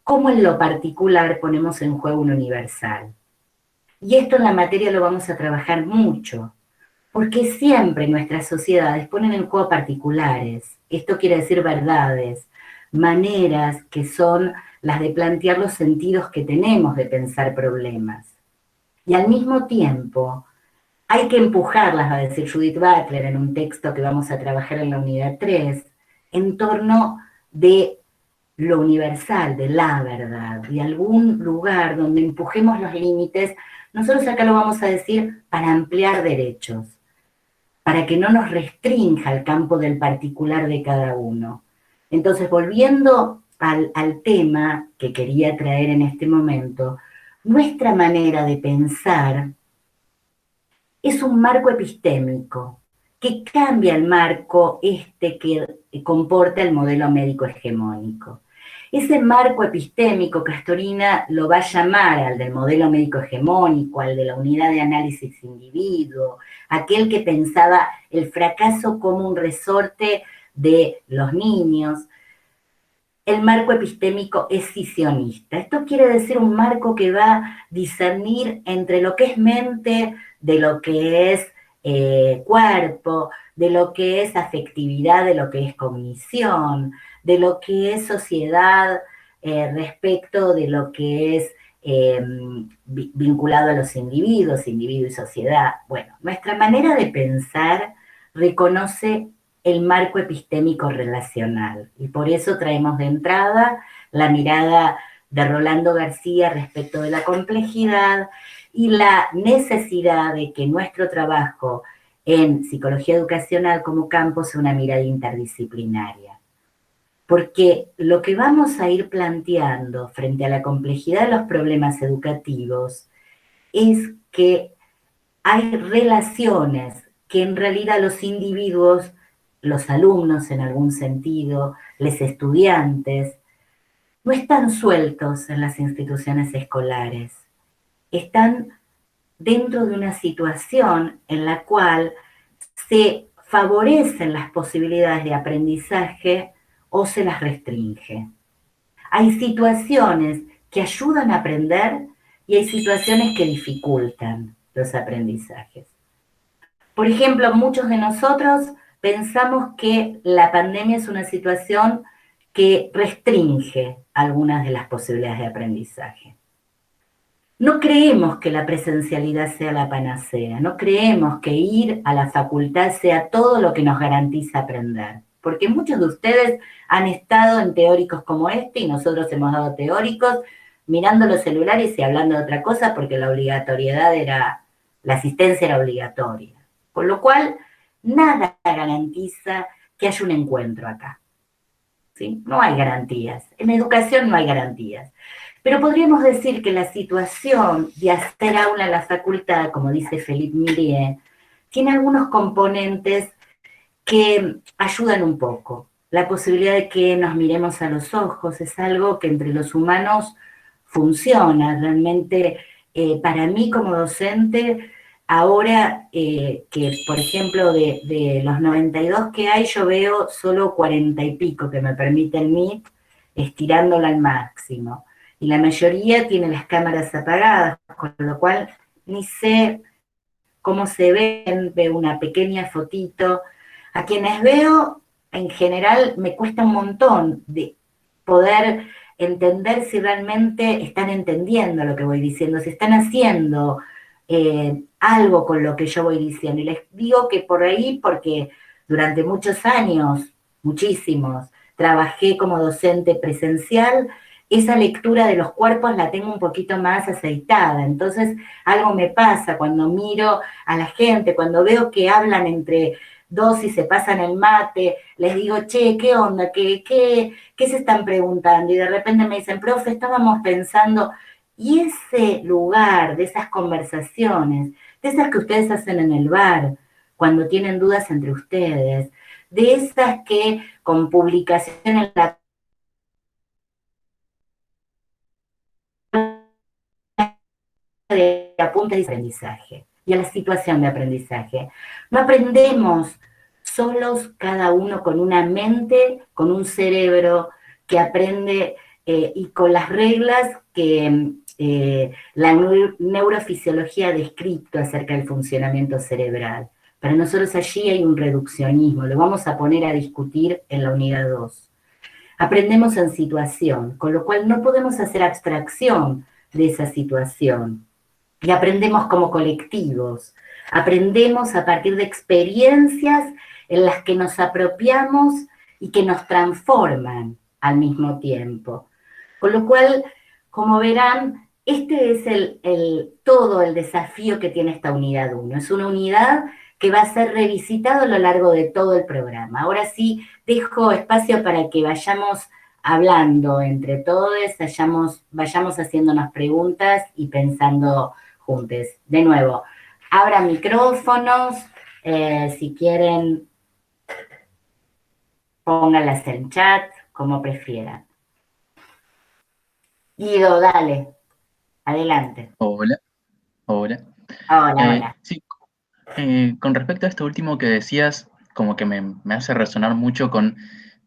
[SPEAKER 1] cómo en lo particular ponemos en juego un universal. Y esto en la materia lo vamos a trabajar mucho, porque siempre nuestras sociedades ponen en juego particulares, esto quiere decir verdades, maneras que son las de plantear los sentidos que tenemos de pensar problemas. Y al mismo tiempo hay que empujarlas, va a decir Judith Butler en un texto que vamos a trabajar en la unidad 3, en torno de lo universal, de la verdad, de algún lugar donde empujemos los límites. Nosotros acá lo vamos a decir para ampliar derechos, para que no nos restrinja el campo del particular de cada uno. Entonces, volviendo al tema que quería traer en este momento, nuestra manera de pensar es un marco epistémico que cambia el marco que comporta el modelo médico hegemónico. Ese marco epistémico, Castorina lo va a llamar al del modelo médico hegemónico, al de la unidad de análisis individuo, aquel que pensaba el fracaso como un resorte de los niños. El marco epistémico escisionista. Esto quiere decir un marco que va a discernir entre lo que es mente, de lo que es cuerpo, de lo que es afectividad, de lo que es cognición, de lo que es sociedad respecto de lo que es vinculado a los individuos, individuo y sociedad. Bueno, nuestra manera de pensar reconoce el marco epistémico relacional. Y por eso traemos de entrada la mirada de Rolando García respecto de la complejidad y la necesidad de que nuestro trabajo en psicología educacional como campo sea una mirada interdisciplinaria. Porque lo que vamos a ir planteando frente a la complejidad de los problemas educativos es que hay relaciones que en realidad los individuos, los alumnos en algún sentido, los estudiantes, no están sueltos en las instituciones escolares, están dentro de una situación en la cual se favorecen las posibilidades de aprendizaje o se las restringe. Hay situaciones que ayudan a aprender y hay situaciones que dificultan los aprendizajes. Por ejemplo, muchos de nosotros pensamos que la pandemia es una situación que restringe algunas de las posibilidades de aprendizaje. No creemos que la presencialidad sea la panacea, no creemos que ir a la facultad sea todo lo que nos garantiza aprender, porque muchos de ustedes han estado en teóricos como este y nosotros hemos dado teóricos mirando los celulares y hablando de otra cosa porque la obligatoriedad era, la asistencia era obligatoria. Con lo cual, nada garantiza que haya un encuentro acá. ¿Sí? No hay garantías. En educación no hay garantías. Pero podríamos decir que la situación de hacer aula en la facultad, como dice Philippe Millier, tiene algunos componentes que ayudan un poco. La posibilidad de que nos miremos a los ojos es algo que entre los humanos funciona. Realmente, para mí como docente, ahora que, por ejemplo, de los 92 que hay, yo veo solo 40 y pico que me permiten Meet, estirándola al máximo. Y la mayoría tiene las cámaras apagadas, con lo cual ni sé cómo se ven, veo una pequeña fotito. A quienes veo, en general, me cuesta un montón de poder entender si realmente están entendiendo lo que voy diciendo, si están haciendo algo con lo que yo voy diciendo. Y les digo que por ahí, porque durante muchos años, muchísimos, trabajé como docente presencial, esa lectura de los cuerpos la tengo un poquito más aceitada. Entonces, algo me pasa cuando miro a la gente, cuando veo que hablan entre dos y se pasan el mate, les digo, che, ¿qué onda? ¿Qué se están preguntando? Y de repente me dicen, profe, estábamos pensando, y ese lugar de esas conversaciones, de esas que ustedes hacen en el bar, cuando tienen dudas entre ustedes, de esas que con publicación en la de apuntes de aprendizaje y a la situación de aprendizaje. No aprendemos solos, cada uno con una mente, con un cerebro que aprende y con las reglas que la neurofisiología ha descrito acerca del funcionamiento cerebral. Para nosotros allí hay un reduccionismo, lo vamos a poner a discutir en la unidad 2. Aprendemos en situación, con lo cual no podemos hacer abstracción de esa situación. Y aprendemos como colectivos, aprendemos a partir de experiencias en las que nos apropiamos y que nos transforman al mismo tiempo. Con lo cual, como verán, este es todo el desafío que tiene esta unidad 1. Es una unidad que va a ser revisitado a lo largo de todo el programa. Ahora sí, dejo espacio para que vayamos hablando entre todos, vayamos haciéndonos preguntas y pensando juntos. De nuevo, abran micrófonos, Si quieren, pónganlas en chat, como prefieran. Guido, dale, adelante.
[SPEAKER 3] Hola, hola.
[SPEAKER 1] Hola, hola.
[SPEAKER 3] Sí, con respecto a esto último que decías, como que me hace resonar mucho con,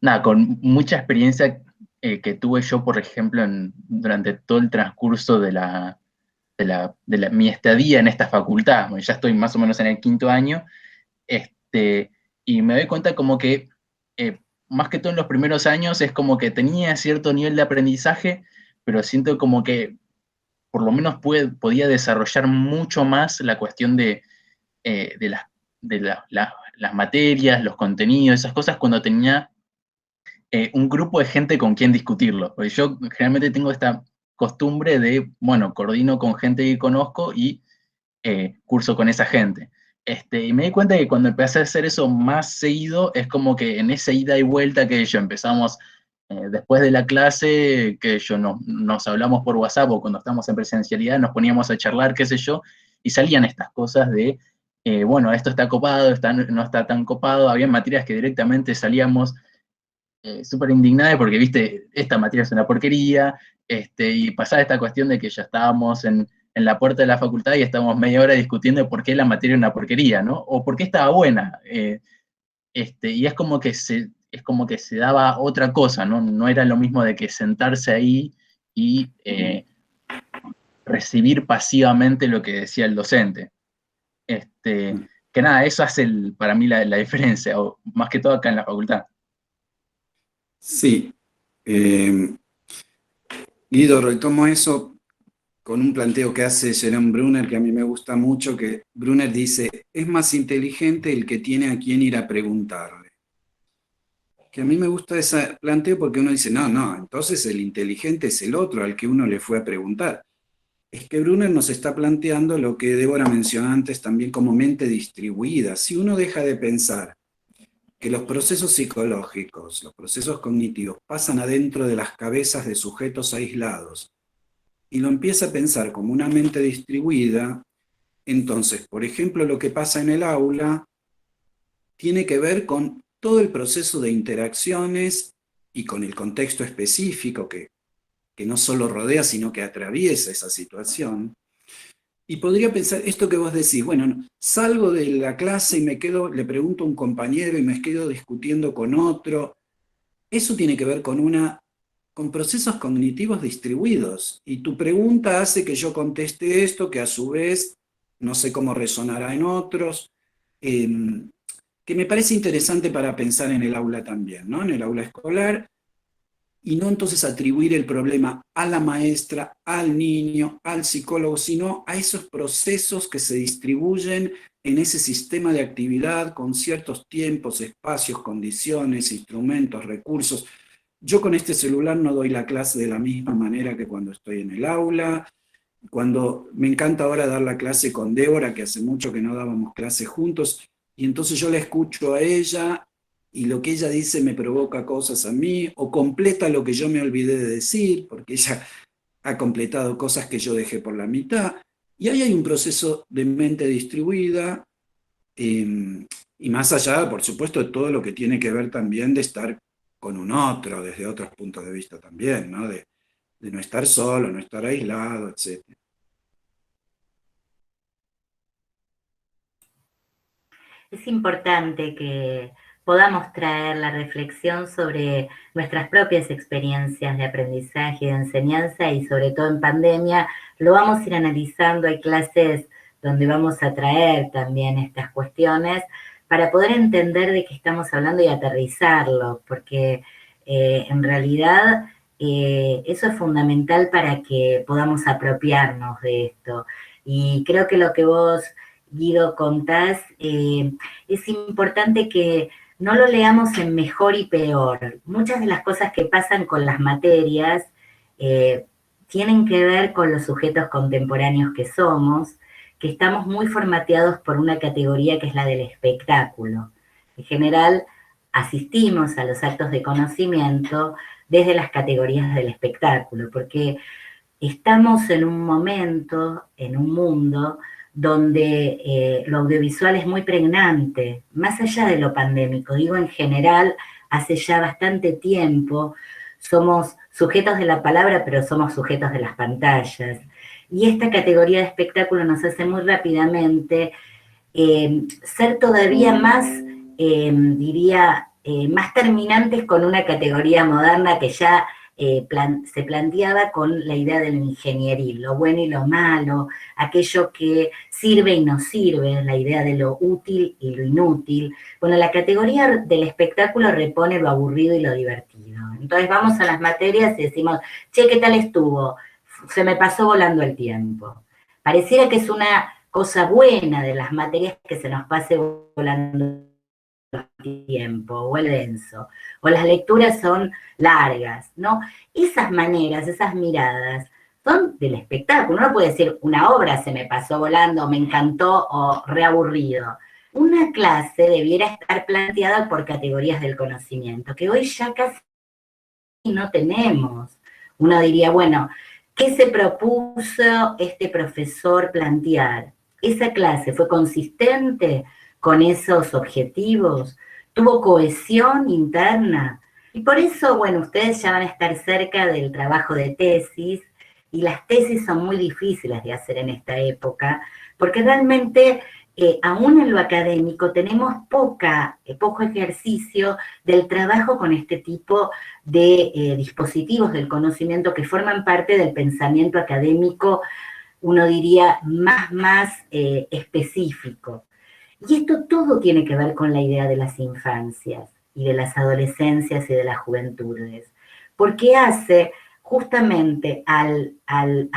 [SPEAKER 3] nada, con mucha experiencia que tuve yo, por ejemplo, durante todo el transcurso de mi estadía en esta facultad. Bueno, ya estoy más o menos en el quinto año, este, y me doy cuenta como que, eh, más que todo en los primeros años, es como que tenía cierto nivel de aprendizaje, pero siento como que por lo menos podía desarrollar mucho más la cuestión de las materias, los contenidos, esas cosas cuando tenía un grupo de gente con quien discutirlo. Porque yo generalmente tengo esta costumbre de, bueno, coordino con gente que conozco y curso con esa gente. Y me di cuenta que cuando empecé a hacer eso más seguido, es como que en esa ida y vuelta que yo empezamos después de la clase, que yo nos hablamos por WhatsApp o cuando estamos en presencialidad, nos poníamos a charlar, qué sé yo, y salían estas cosas de, bueno, esto está copado, no está tan copado, había materias que directamente salíamos súper indignados porque, viste, esta materia es una porquería, y pasaba esta cuestión de que ya estábamos en la puerta de la facultad y estábamos media hora discutiendo por qué la materia era una porquería, ¿no? O por qué estaba buena. Y es como que se daba otra cosa, ¿no? No era lo mismo de que sentarse ahí y recibir pasivamente lo que decía el docente. Que nada, eso hace para mí la diferencia, o más que todo acá en la facultad.
[SPEAKER 2] Sí. Eh, Guido, retomo eso con un planteo que hace Jerome Brunner, que a mí me gusta mucho, que Brunner dice, es más inteligente el que tiene a quien ir a preguntarle. Que a mí me gusta ese planteo porque uno dice, no, no, entonces el inteligente es el otro al que uno le fue a preguntar. Es que Brunner nos está planteando lo que Débora mencionó antes también como mente distribuida. Si uno deja de pensar que los procesos psicológicos, los procesos cognitivos pasan adentro de las cabezas de sujetos aislados y lo empieza a pensar como una mente distribuida, entonces, por ejemplo, lo que pasa en el aula tiene que ver con todo el proceso de interacciones y con el contexto específico que no solo rodea, sino que atraviesa esa situación. Y podría pensar esto que vos decís, bueno, no, salgo de la clase y me quedo, le pregunto a un compañero y me quedo discutiendo con otro. Eso tiene que ver con procesos cognitivos distribuidos. Y tu pregunta hace que yo conteste esto, que a su vez no sé cómo resonará en otros, eh, que me parece interesante para pensar en el aula también, ¿no? En el aula escolar, y no entonces atribuir el problema a la maestra, al niño, al psicólogo, sino a esos procesos que se distribuyen en ese sistema de actividad con ciertos tiempos, espacios, condiciones, instrumentos, recursos. Yo con este celular no doy la clase de la misma manera que cuando estoy en el aula. Cuando me encanta ahora dar la clase con Débora, que hace mucho que no dábamos clase juntos, y entonces yo la escucho a ella y lo que ella dice me provoca cosas a mí, o completa lo que yo me olvidé de decir, porque ella ha completado cosas que yo dejé por la mitad. Y ahí hay un proceso de mente distribuida, y más allá, por supuesto, de todo lo que tiene que ver también de estar con un otro, desde otros puntos de vista también, ¿no? De no estar solo, no estar aislado, etc.
[SPEAKER 1] Es importante que podamos traer la reflexión sobre nuestras propias experiencias de aprendizaje y de enseñanza y sobre todo en pandemia. Lo vamos a ir analizando, hay clases donde vamos a traer también estas cuestiones para poder entender de qué estamos hablando y aterrizarlo, porque en realidad eso es fundamental para que podamos apropiarnos de esto. Y creo que lo que vos, Guido, contás, es importante que no lo leamos en mejor y peor. Muchas de las cosas que pasan con las materias eh, tienen que ver con los sujetos contemporáneos que somos, que estamos muy formateados por una categoría que es la del espectáculo. En general, asistimos a los actos de conocimiento desde las categorías del espectáculo, porque estamos en un momento, en un mundo, donde lo audiovisual es muy pregnante, más allá de lo pandémico, digo en general, hace ya bastante tiempo, somos sujetos de la palabra, pero somos sujetos de las pantallas. Y esta categoría de espectáculo nos hace muy rápidamente ser todavía más, diría, más terminantes con una categoría moderna que ya se planteaba con la idea del ingenieril, lo bueno y lo malo, aquello que sirve y no sirve, la idea de lo útil y lo inútil. Bueno, la categoría del espectáculo repone lo aburrido y lo divertido. Entonces vamos a las materias y decimos, che, ¿qué tal estuvo? Se me pasó volando el tiempo. Pareciera que es una cosa buena de las materias que se nos pase volando el tiempo, o el denso, o las lecturas son largas, ¿no? Esas maneras, esas miradas, son del espectáculo. Uno no puede decir, una obra se me pasó volando, me encantó, o reaburrido. Una clase debiera estar planteada por categorías del conocimiento, que hoy ya casi no tenemos. Uno diría, bueno, ¿qué se propuso este profesor plantear? ¿Esa clase fue consistente con esos objetivos? ¿Tuvo cohesión interna? Y por eso, bueno, ustedes ya van a estar cerca del trabajo de tesis, y las tesis son muy difíciles de hacer en esta época, porque realmente, aún en lo académico, tenemos poco ejercicio del trabajo con este tipo de dispositivos del conocimiento que forman parte del pensamiento académico, uno diría, más específico. Y esto todo tiene que ver con la idea de las infancias y de las adolescencias y de las juventudes, porque hace justamente a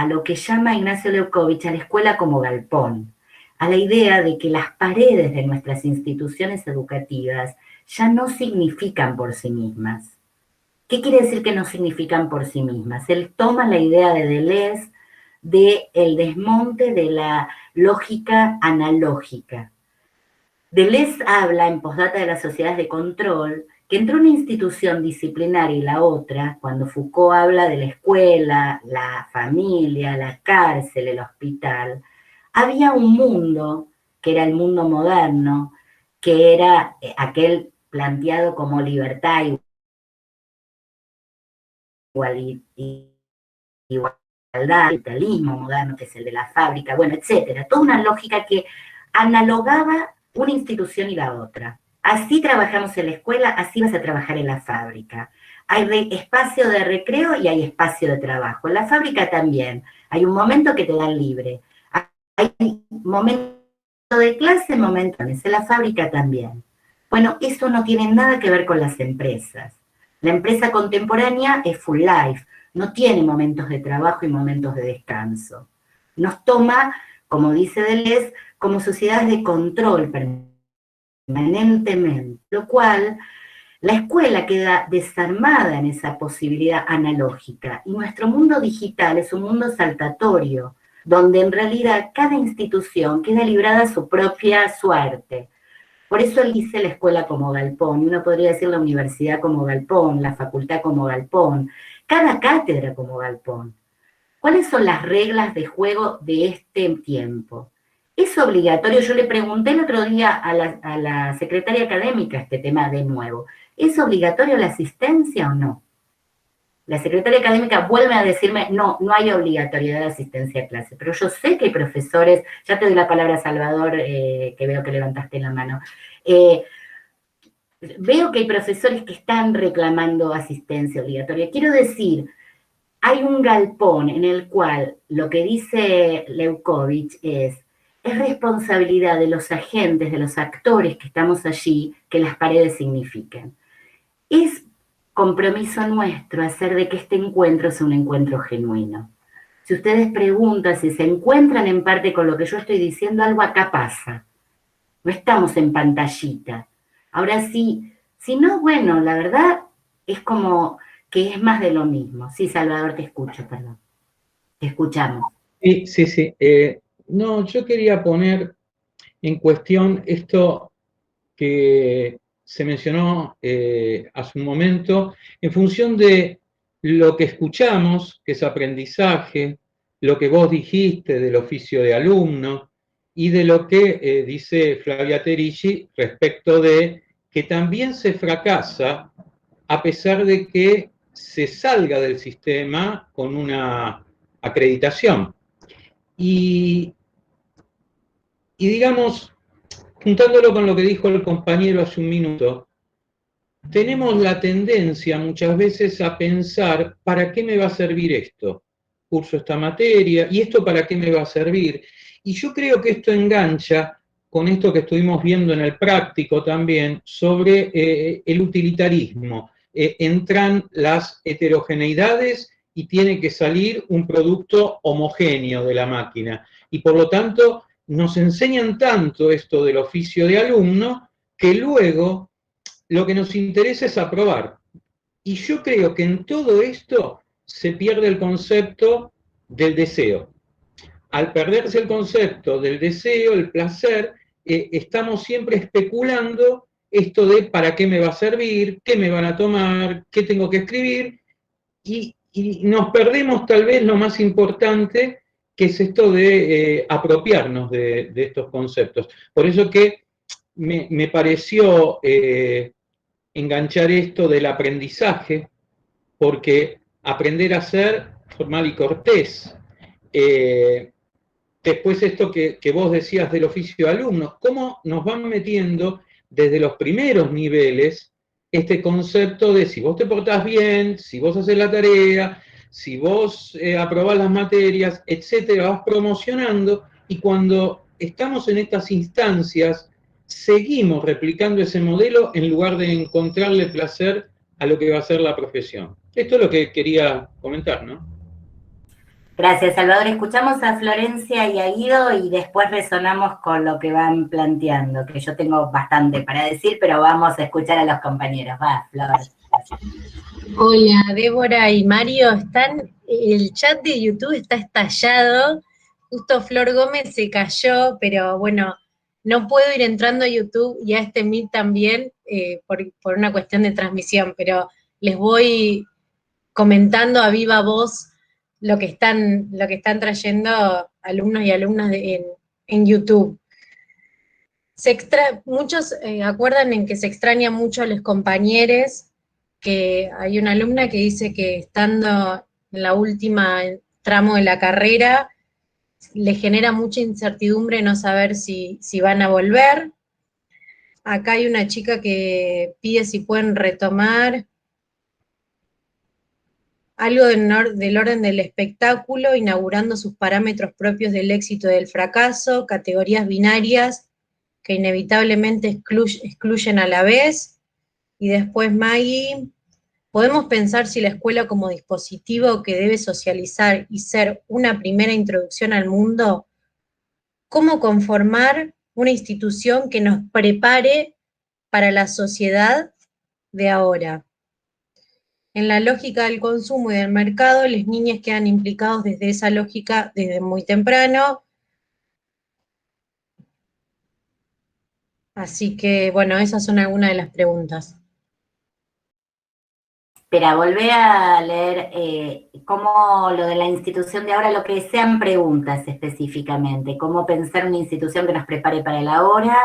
[SPEAKER 1] lo que llama Ignacio Leuckovich a la escuela como galpón, a la idea de que las paredes de nuestras instituciones educativas ya no significan por sí mismas. ¿Qué quiere decir que no significan por sí mismas? Él toma la idea de Deleuze del desmonte de la lógica analógica. Deleuze habla en Postdata de las sociedades de control que entre una institución disciplinaria y la otra, cuando Foucault habla de la escuela, la familia, la cárcel, el hospital, había un mundo que era el mundo moderno, que era aquel planteado como libertad, igualdad, capitalismo moderno, que es el de la fábrica, bueno, etcétera. Toda una lógica que analogaba una institución y la otra. Así trabajamos en la escuela, así vas a trabajar en la fábrica. Hay espacio de recreo y hay espacio de trabajo. En la fábrica también. Hay un momento que te dan libre. Hay momento de clase, momentos. En la fábrica también. Bueno, eso no tiene nada que ver con las empresas. La empresa contemporánea es full life, no tiene momentos de trabajo y momentos de descanso. Nos toma, como dice Deleuze, como sociedades de control permanentemente, lo cual la escuela queda desarmada en esa posibilidad analógica, y nuestro mundo digital es un mundo saltatorio, donde en realidad cada institución queda librada a su propia suerte. Por eso él dice la escuela como galpón, y uno podría decir la universidad como galpón, la facultad como galpón, cada cátedra como galpón. ¿Cuáles son las reglas de juego de este tiempo? Es obligatorio, yo le pregunté el otro día a la secretaria académica este tema de nuevo, ¿es obligatorio la asistencia o no? La secretaria académica vuelve a decirme, no, no hay obligatoriedad de asistencia a clase, pero yo sé que hay profesores, ya te doy la palabra, Salvador, que veo que levantaste la mano, veo que hay profesores que están reclamando asistencia obligatoria. Quiero decir, hay un galpón en el cual lo que dice Leuckovich es responsabilidad de los agentes, de los actores que estamos allí, que las paredes significan. Es compromiso nuestro hacer de que este encuentro sea un encuentro genuino. Si ustedes preguntan si se encuentran en parte con lo que yo estoy diciendo, algo acá pasa. No estamos en pantallita. Ahora sí, si no, bueno, la verdad es como que es más de lo mismo. Sí, Salvador, te escucho, perdón. Te escuchamos.
[SPEAKER 4] Sí, sí, sí. No, yo quería poner en cuestión esto que se mencionó hace un momento, en función de lo que escuchamos, que es aprendizaje, lo que vos dijiste del oficio de alumno, y de lo que dice Flavia Terici respecto de que también se fracasa a pesar de que se salga del sistema con una acreditación. Y digamos, juntándolo con lo que dijo el compañero hace un minuto, tenemos la tendencia muchas veces a pensar, ¿para qué me va a servir esto? Curso esta materia, ¿y esto para qué me va a servir? Y yo creo que esto engancha con esto que estuvimos viendo en el práctico también, sobre el utilitarismo. Entran las heterogeneidades y tiene que salir un producto homogéneo de la máquina. Y por lo tanto, nos enseñan tanto esto del oficio de alumno, que luego lo que nos interesa es aprobar. Y yo creo que en todo esto se pierde el concepto del deseo. Al perderse el concepto del deseo, el placer, estamos siempre especulando esto de para qué me va a servir, qué me van a tomar, qué tengo que escribir, y nos perdemos tal vez lo más importante, que es esto de apropiarnos de estos conceptos. Por eso que me pareció enganchar esto del aprendizaje, porque aprender a ser formal y cortés. Después esto que vos decías del oficio de alumnos, cómo nos van metiendo desde los primeros niveles este concepto de si vos te portás bien, si vos haces la tarea, si vos aprobás las materias, etcétera, vas promocionando, y cuando estamos en estas instancias, seguimos replicando ese modelo en lugar de encontrarle placer a lo que va a ser la profesión. Esto es lo que quería comentar, ¿no?
[SPEAKER 1] Gracias, Salvador. Escuchamos a Florencia y a Guido y después resonamos con lo que van planteando, que yo tengo bastante para decir, pero vamos a escuchar a los compañeros. Va, Flor.
[SPEAKER 5] Hola, Débora y Mario, el chat de YouTube está estallado. Justo Flor Gómez se cayó, pero bueno, no puedo ir entrando a YouTube y a este Meet también por una cuestión de transmisión, pero les voy comentando a viva voz lo que están trayendo alumnos y alumnas en YouTube. Muchos acuerdan en que se extraña mucho a los compañeros, que hay una alumna que dice que estando en la última tramo de la carrera, le genera mucha incertidumbre no saber si van a volver. Acá hay una chica que pide si pueden retomar algo del orden del espectáculo, inaugurando sus parámetros propios del éxito y del fracaso, categorías binarias que inevitablemente excluyen a la vez. Y después Maggie, ¿podemos pensar si la escuela como dispositivo que debe socializar y ser una primera introducción al mundo? ¿Cómo conformar una institución que nos prepare para la sociedad de ahora? En la lógica del consumo y del mercado, las niñas quedan implicados desde esa lógica desde muy temprano. Así que, bueno, esas son algunas de las preguntas.
[SPEAKER 1] Espera, volvé a leer cómo lo de la institución de ahora, lo que sean preguntas específicamente, cómo pensar una institución que nos prepare para el ahora,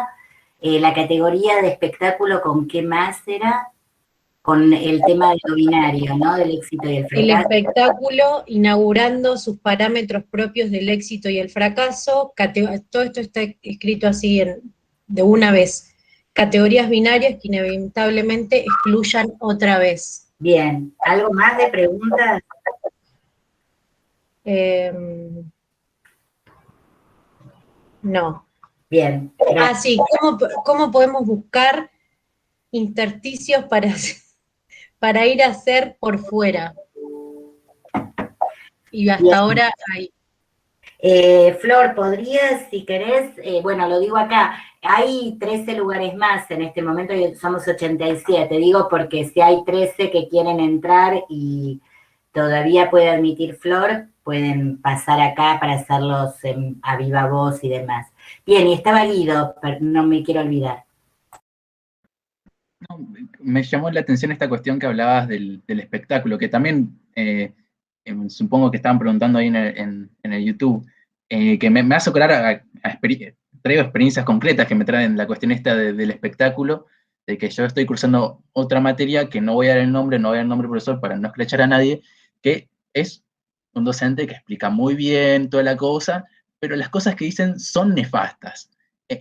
[SPEAKER 1] la categoría de espectáculo, ¿con qué más era? Con el tema de lo binario, ¿no? Del éxito y el fracaso.
[SPEAKER 5] El espectáculo, inaugurando sus parámetros propios del éxito y el fracaso, todo esto está escrito así de una vez. Categorías binarias que inevitablemente excluyan otra vez.
[SPEAKER 1] Bien, ¿algo más de preguntas?
[SPEAKER 5] No.
[SPEAKER 1] Bien.
[SPEAKER 5] Gracias. Sí, ¿cómo podemos buscar intersticios para ir a hacer por fuera? Y hasta ahora hay.
[SPEAKER 1] Flor, ¿podrías, si querés, bueno, lo digo acá, hay 13 lugares más en este momento y somos 87, digo porque si hay 13 que quieren entrar y todavía puede admitir Flor, pueden pasar acá para hacerlos a viva voz y demás. Bien, y estaba Guido, pero no me quiero olvidar.
[SPEAKER 3] No, me llamó la atención esta cuestión que hablabas del espectáculo, que también supongo que estaban preguntando ahí en el YouTube. que me hace acordar traigo experiencias concretas que me traen la cuestión esta del espectáculo, de que yo estoy cursando otra materia, que no voy a dar el nombre, no voy a dar el nombre del profesor para no escrachar a nadie, que es un docente que explica muy bien toda la cosa, pero las cosas que dicen son nefastas.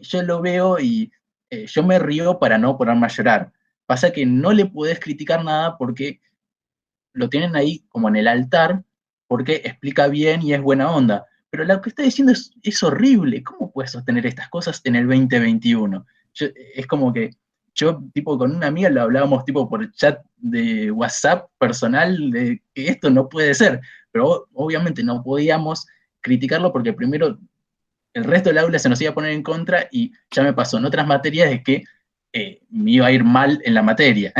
[SPEAKER 3] Yo lo veo y yo me río para no ponerme a llorar. Pasa que no le podés criticar nada porque lo tienen ahí como en el altar, porque explica bien y es buena onda. Pero lo que está diciendo es horrible. ¿Cómo puedes sostener estas cosas en el 2021? Es como que yo, tipo, con una amiga lo hablábamos, tipo, por chat de WhatsApp personal, de que esto no puede ser. Pero obviamente no podíamos criticarlo porque primero el resto del aula se nos iba a poner en contra y ya me pasó en otras materias de que me iba a ir mal en la materia.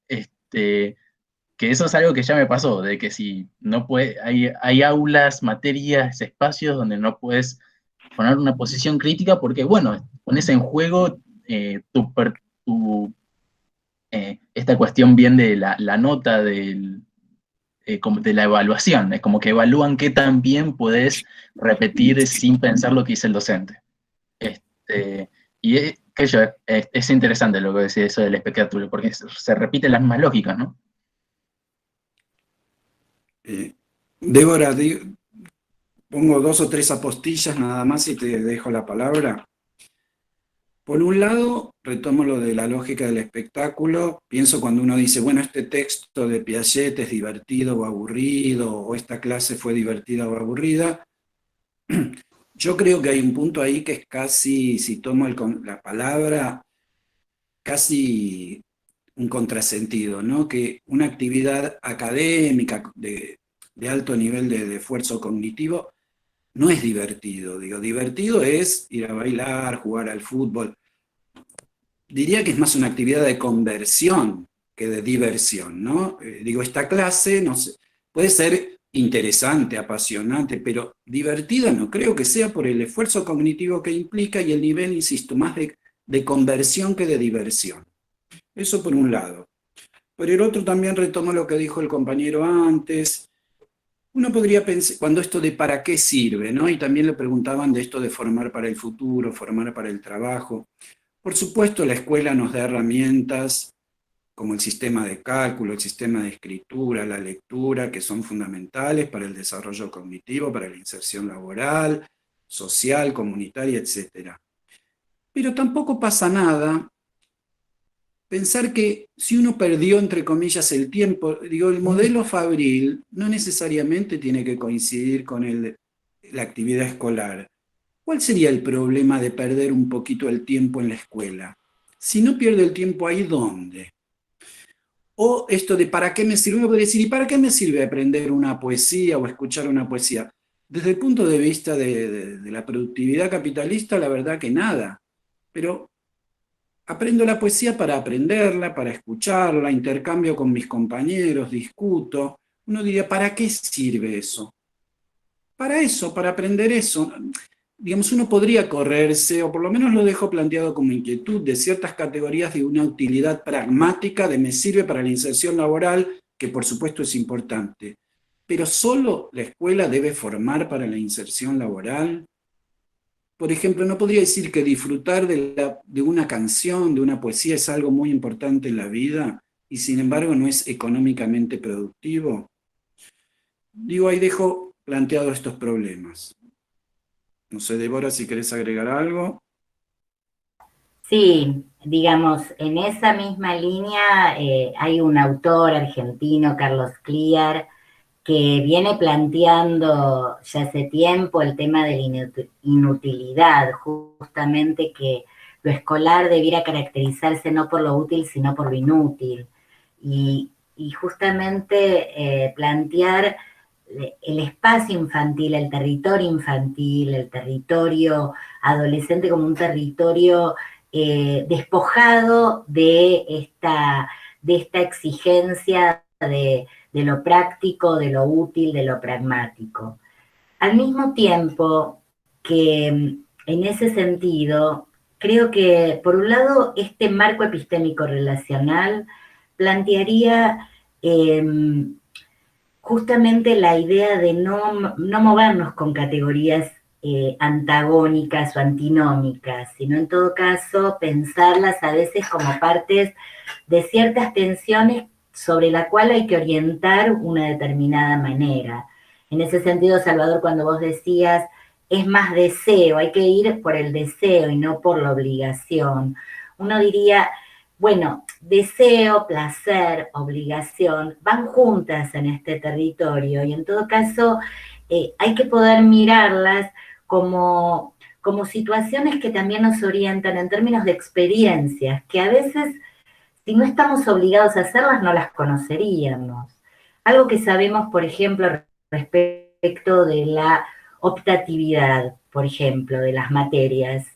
[SPEAKER 3] este, que eso es algo que ya me pasó, de que si no puede, hay aulas, materias, espacios donde no puedes poner una posición crítica porque, bueno, pones en juego esta cuestión bien de la nota de la evaluación, es como que evalúan qué tan bien puedes repetir sin pensar lo que dice el docente. Y es interesante lo que decía eso del espectáculo, porque se repiten las mismas lógicas, ¿no?
[SPEAKER 2] Débora, pongo 2 o 3 apostillas nada más y te dejo la palabra. Por un lado, retomo lo de la lógica del espectáculo. Pienso cuando uno dice, bueno, este texto de Piaget es divertido o aburrido, o esta clase fue divertida o aburrida. Yo creo que hay un punto ahí que es casi, si tomo la palabra, casi un contrasentido, ¿no? Que una actividad académica de alto nivel de esfuerzo cognitivo no es divertido. Digo, divertido es ir a bailar, jugar al fútbol. Diría que es más una actividad de conversión que de diversión, ¿no? Digo, esta clase, no sé, puede ser interesante, apasionante, pero divertida no creo que sea por el esfuerzo cognitivo que implica y el nivel, insisto, más de conversión que de diversión. Eso por un lado. Por el otro también retomo lo que dijo el compañero antes. Uno podría pensar, cuando esto de para qué sirve, ¿no? Y también le preguntaban de esto de formar para el futuro, formar para el trabajo. Por supuesto, la escuela nos da herramientas como el sistema de cálculo, el sistema de escritura, la lectura, que son fundamentales para el desarrollo cognitivo, para la inserción laboral, social, comunitaria, etc. Pero tampoco pasa nada pensar que si uno perdió, entre comillas, el tiempo, digo, el modelo Fabril no necesariamente tiene que coincidir con la actividad escolar. ¿Cuál sería el problema de perder un poquito el tiempo en la escuela? Si no pierde el tiempo ahí, ¿dónde? O esto de ¿para qué me sirve? Uno podría decir, ¿y para qué me sirve aprender una poesía o escuchar una poesía? Desde el punto de vista de la productividad capitalista, la verdad que nada. Pero aprendo la poesía para aprenderla, para escucharla, intercambio con mis compañeros, discuto. Uno diría, ¿para qué sirve eso? Para eso, para aprender eso. Digamos, uno podría correrse, o por lo menos lo dejo planteado como inquietud, de ciertas categorías de una utilidad pragmática, de me sirve para la inserción laboral, que por supuesto es importante. Pero solo la escuela debe formar para la inserción laboral. Por ejemplo, no podría decir que disfrutar de una canción, de una poesía, es algo muy importante en la vida y sin embargo no es económicamente productivo. Digo, ahí dejo planteados estos problemas. No sé, Débora, si querés agregar algo.
[SPEAKER 1] Sí, digamos, en esa misma línea hay un autor argentino, Carlos Cliar, que viene planteando ya hace tiempo el tema de la inutilidad, justamente que lo escolar debiera caracterizarse no por lo útil, sino por lo inútil. Y justamente plantear el espacio infantil, el territorio adolescente como un territorio despojado de esta exigencia de lo práctico, de lo útil, de lo pragmático. Al mismo tiempo que en ese sentido, creo que por un lado este marco epistémico relacional plantearía justamente la idea de no movernos con categorías antagónicas o antinómicas, sino en todo caso pensarlas a veces como partes de ciertas tensiones sobre la cual hay que orientar una determinada manera. En ese sentido, Salvador, cuando vos decías, es más deseo, hay que ir por el deseo y no por la obligación. Uno diría, bueno, deseo, placer, obligación, van juntas en este territorio y en todo caso hay que poder mirarlas como situaciones que también nos orientan en términos de experiencias, que a veces, si no estamos obligados a hacerlas, no las conoceríamos. Algo que sabemos, por ejemplo, respecto de la optatividad, por ejemplo, de las materias.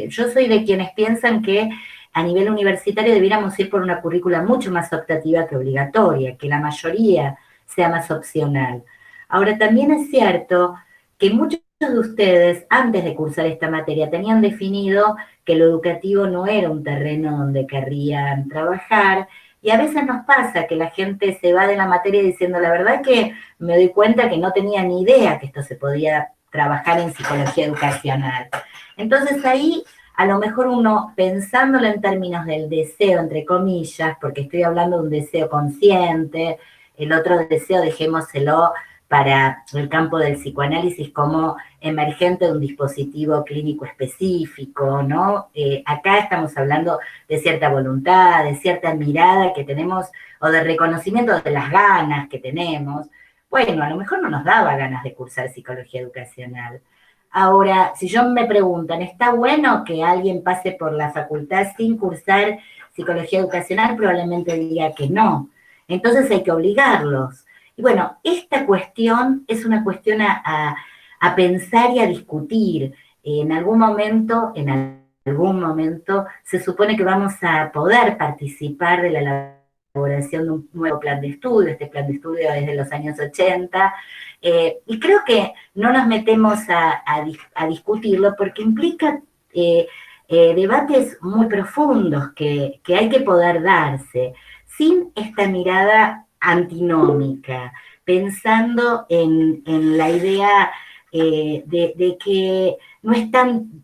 [SPEAKER 1] Yo soy de quienes piensan que a nivel universitario debiéramos ir por una currícula mucho más optativa que obligatoria, que la mayoría sea más opcional. Ahora, también es cierto que muchos de ustedes, antes de cursar esta materia, tenían definido que lo educativo no era un terreno donde querrían trabajar, y a veces nos pasa que la gente se va de la materia diciendo, la verdad que me doy cuenta que no tenía ni idea que esto se podía trabajar en psicología educacional. Entonces ahí, a lo mejor uno, pensándolo en términos del deseo, entre comillas, porque estoy hablando de un deseo consciente, el otro deseo dejémoselo para el campo del psicoanálisis como emergente de un dispositivo clínico específico, ¿no? Acá estamos hablando de cierta voluntad, de cierta mirada que tenemos, o de reconocimiento de las ganas que tenemos. Bueno, a lo mejor no nos daba ganas de cursar psicología educacional. Ahora, si yo me preguntan, ¿está bueno que alguien pase por la facultad sin cursar psicología educacional? Probablemente diga que no. Entonces hay que obligarlos. Y bueno, esta cuestión es una cuestión a pensar y a discutir. En algún momento se supone que vamos a poder participar de la elaboración de un nuevo plan de estudio. Este plan de estudio es de los años 80, y creo que no nos metemos a discutirlo porque implica debates muy profundos que hay que poder darse sin esta mirada antinómica, pensando en la idea de que no están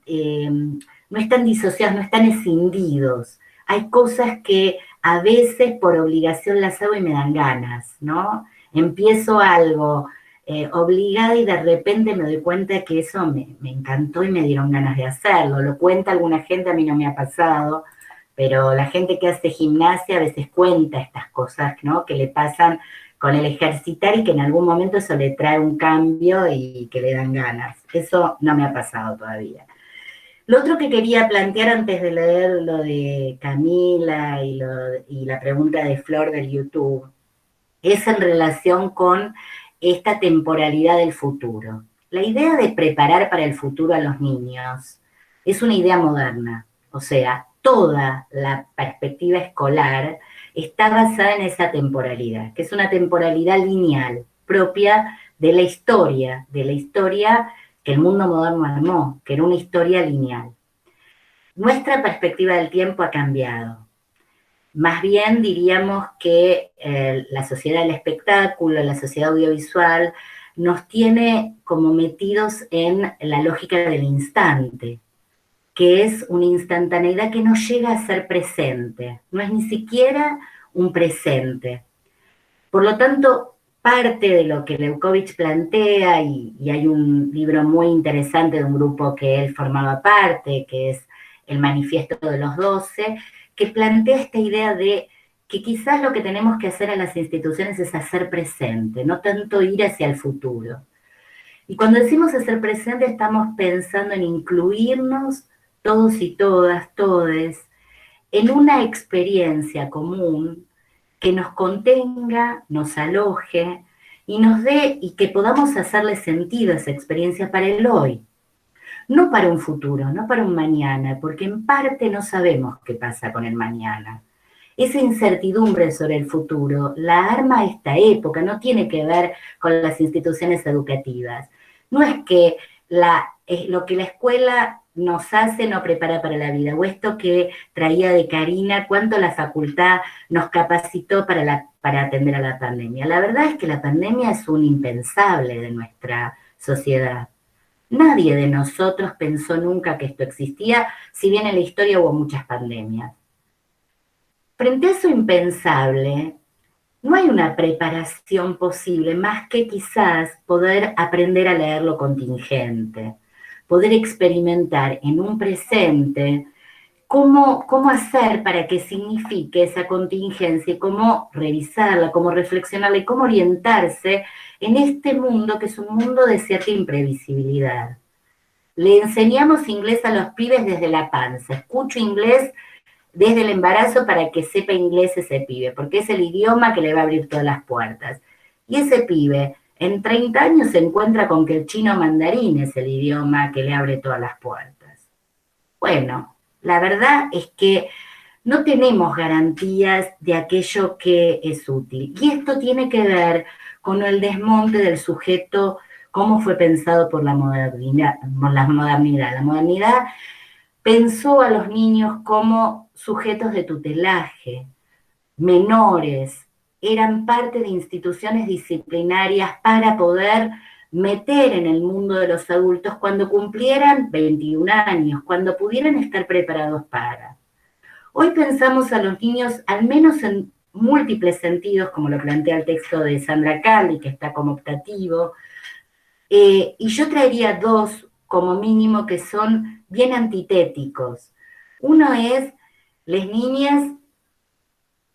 [SPEAKER 1] disociados, no están escindidos. Hay cosas que a veces por obligación las hago y me dan ganas, ¿no? Empiezo algo obligada y de repente me doy cuenta que eso me encantó y me dieron ganas de hacerlo. Lo cuenta alguna gente, a mí no me ha pasado, pero la gente que hace gimnasia a veces cuenta estas cosas, ¿no? Que le pasan con el ejercitar y que en algún momento eso le trae un cambio y que le dan ganas. Eso no me ha pasado todavía. Lo otro que quería plantear antes de leer lo de Camila y la pregunta de Flor del YouTube es en relación con esta temporalidad del futuro. La idea de preparar para el futuro a los niños es una idea moderna, o sea, toda la perspectiva escolar está basada en esa temporalidad, que es una temporalidad lineal, propia de la historia que el mundo moderno armó, que era una historia lineal. Nuestra perspectiva del tiempo ha cambiado. Más bien diríamos que la sociedad del espectáculo, la sociedad audiovisual, nos tiene como metidos en la lógica del instante, que es una instantaneidad que no llega a ser presente, no es ni siquiera un presente. Por lo tanto, parte de lo que Leukovich plantea, y hay un libro muy interesante de un grupo que él formaba parte, que es el Manifiesto de los 12, que plantea esta idea de que quizás lo que tenemos que hacer en las instituciones es hacer presente, no tanto ir hacia el futuro. Y cuando decimos hacer presente estamos pensando en incluirnos todos y todas, todes, en una experiencia común que nos contenga, nos aloje y nos dé y que podamos hacerle sentido a esa experiencia para el hoy. No para un futuro, no para un mañana, porque en parte no sabemos qué pasa con el mañana. Esa incertidumbre sobre el futuro la arma esta época, no tiene que ver con las instituciones educativas. No es que lo que la escuela nos hace no prepara para la vida, o esto que traía de Karina, cuánto la facultad nos capacitó para atender a la pandemia. La verdad es que la pandemia es un impensable de nuestra sociedad. Nadie de nosotros pensó nunca que esto existía, si bien en la historia hubo muchas pandemias. Frente a eso impensable, no hay una preparación posible más que quizás poder aprender a leer lo contingente, poder experimentar en un presente cómo hacer para que signifique esa contingencia y cómo revisarla, cómo reflexionarla y cómo orientarse en este mundo que es un mundo de cierta imprevisibilidad. Le enseñamos inglés a los pibes desde la panza, escucho inglés desde el embarazo para que sepa inglés ese pibe, porque es el idioma que le va a abrir todas las puertas. Y ese pibe en 30 años se encuentra con que el chino mandarín es el idioma que le abre todas las puertas. Bueno, la verdad es que no tenemos garantías de aquello que es útil. Y esto tiene que ver con el desmonte del sujeto, cómo fue pensado por la modernidad. La modernidad pensó a los niños como sujetos de tutelaje, menores, eran parte de instituciones disciplinarias para poder meter en el mundo de los adultos cuando cumplieran 21 años, cuando pudieran estar preparados para. Hoy pensamos a los niños, al menos en múltiples sentidos, como lo plantea el texto de Sandra Calvi, que está como optativo, y yo traería dos como mínimo que son bien antitéticos. Uno es las niñas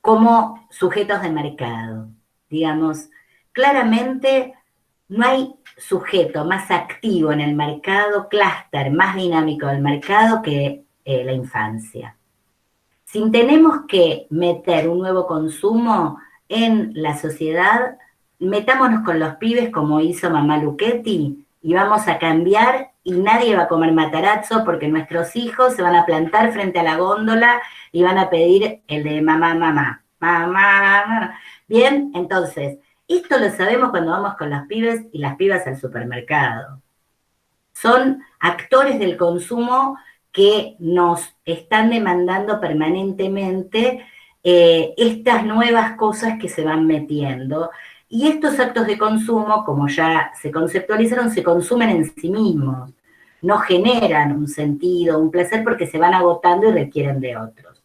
[SPEAKER 1] como sujetos de mercado. Digamos, claramente no hay sujeto más activo en el mercado, clúster más dinámico del mercado que la infancia. Si tenemos que meter un nuevo consumo en la sociedad, metámonos con los pibes como hizo mamá Luchetti y vamos a cambiar y nadie va a comer matarazzo porque nuestros hijos se van a plantar frente a la góndola y van a pedir el de mamá, mamá, mamá, mamá. Bien, entonces, esto lo sabemos cuando vamos con los pibes y las pibas al supermercado. Son actores del consumo que nos están demandando permanentemente estas nuevas cosas que se van metiendo. Y estos actos de consumo, como ya se conceptualizaron, se consumen en sí mismos. No generan un sentido, un placer, porque se van agotando y requieren de otros.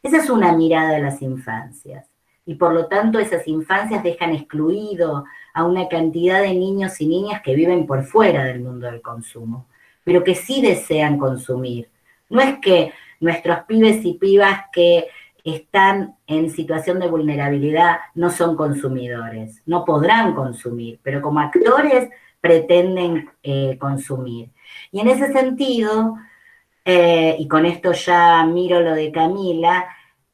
[SPEAKER 1] Esa es una mirada de las infancias. Y por lo tanto esas infancias dejan excluido a una cantidad de niños y niñas que viven por fuera del mundo del consumo, pero que sí desean consumir. No es que nuestros pibes y pibas que están en situación de vulnerabilidad no son consumidores, no podrán consumir, pero como actores pretenden consumir. Y en ese sentido, y con esto ya miro lo de Camila,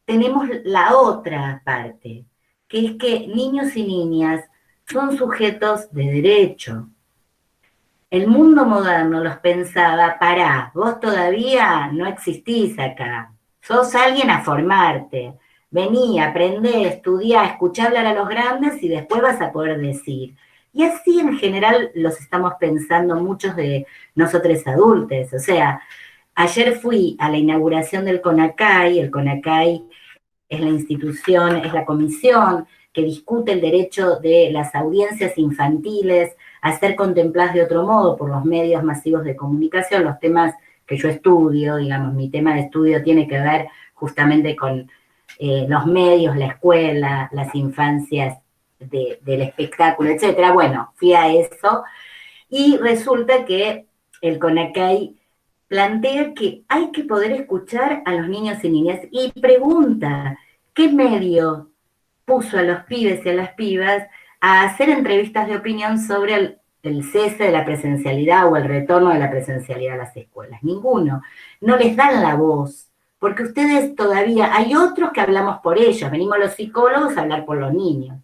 [SPEAKER 1] tenemos la otra parte, que es que niños y niñas son sujetos de derecho. El mundo moderno los pensaba, pará, vos todavía no existís acá, sos alguien a formarte, vení, aprendé, estudiá, escuchá hablar a los grandes y después vas a poder decir. Y así en general los estamos pensando muchos de nosotros adultos. O sea, ayer fui a la inauguración del CONACAI. El CONACAI es la institución, es la comisión que discute el derecho de las audiencias infantiles a ser contempladas de otro modo por los medios masivos de comunicación. Los temas que yo estudio, digamos, mi tema de estudio tiene que ver justamente con los medios, la escuela, las infancias del espectáculo, etcétera. Bueno, fui a eso y resulta que el CONACAI plantea que hay que poder escuchar a los niños y niñas y pregunta, ¿qué medio puso a los pibes y a las pibas a hacer entrevistas de opinión sobre el cese de la presencialidad o el retorno de la presencialidad a las escuelas? Ninguno. No les dan la voz, porque ustedes todavía, hay otros que hablamos por ellos, venimos los psicólogos a hablar por los niños.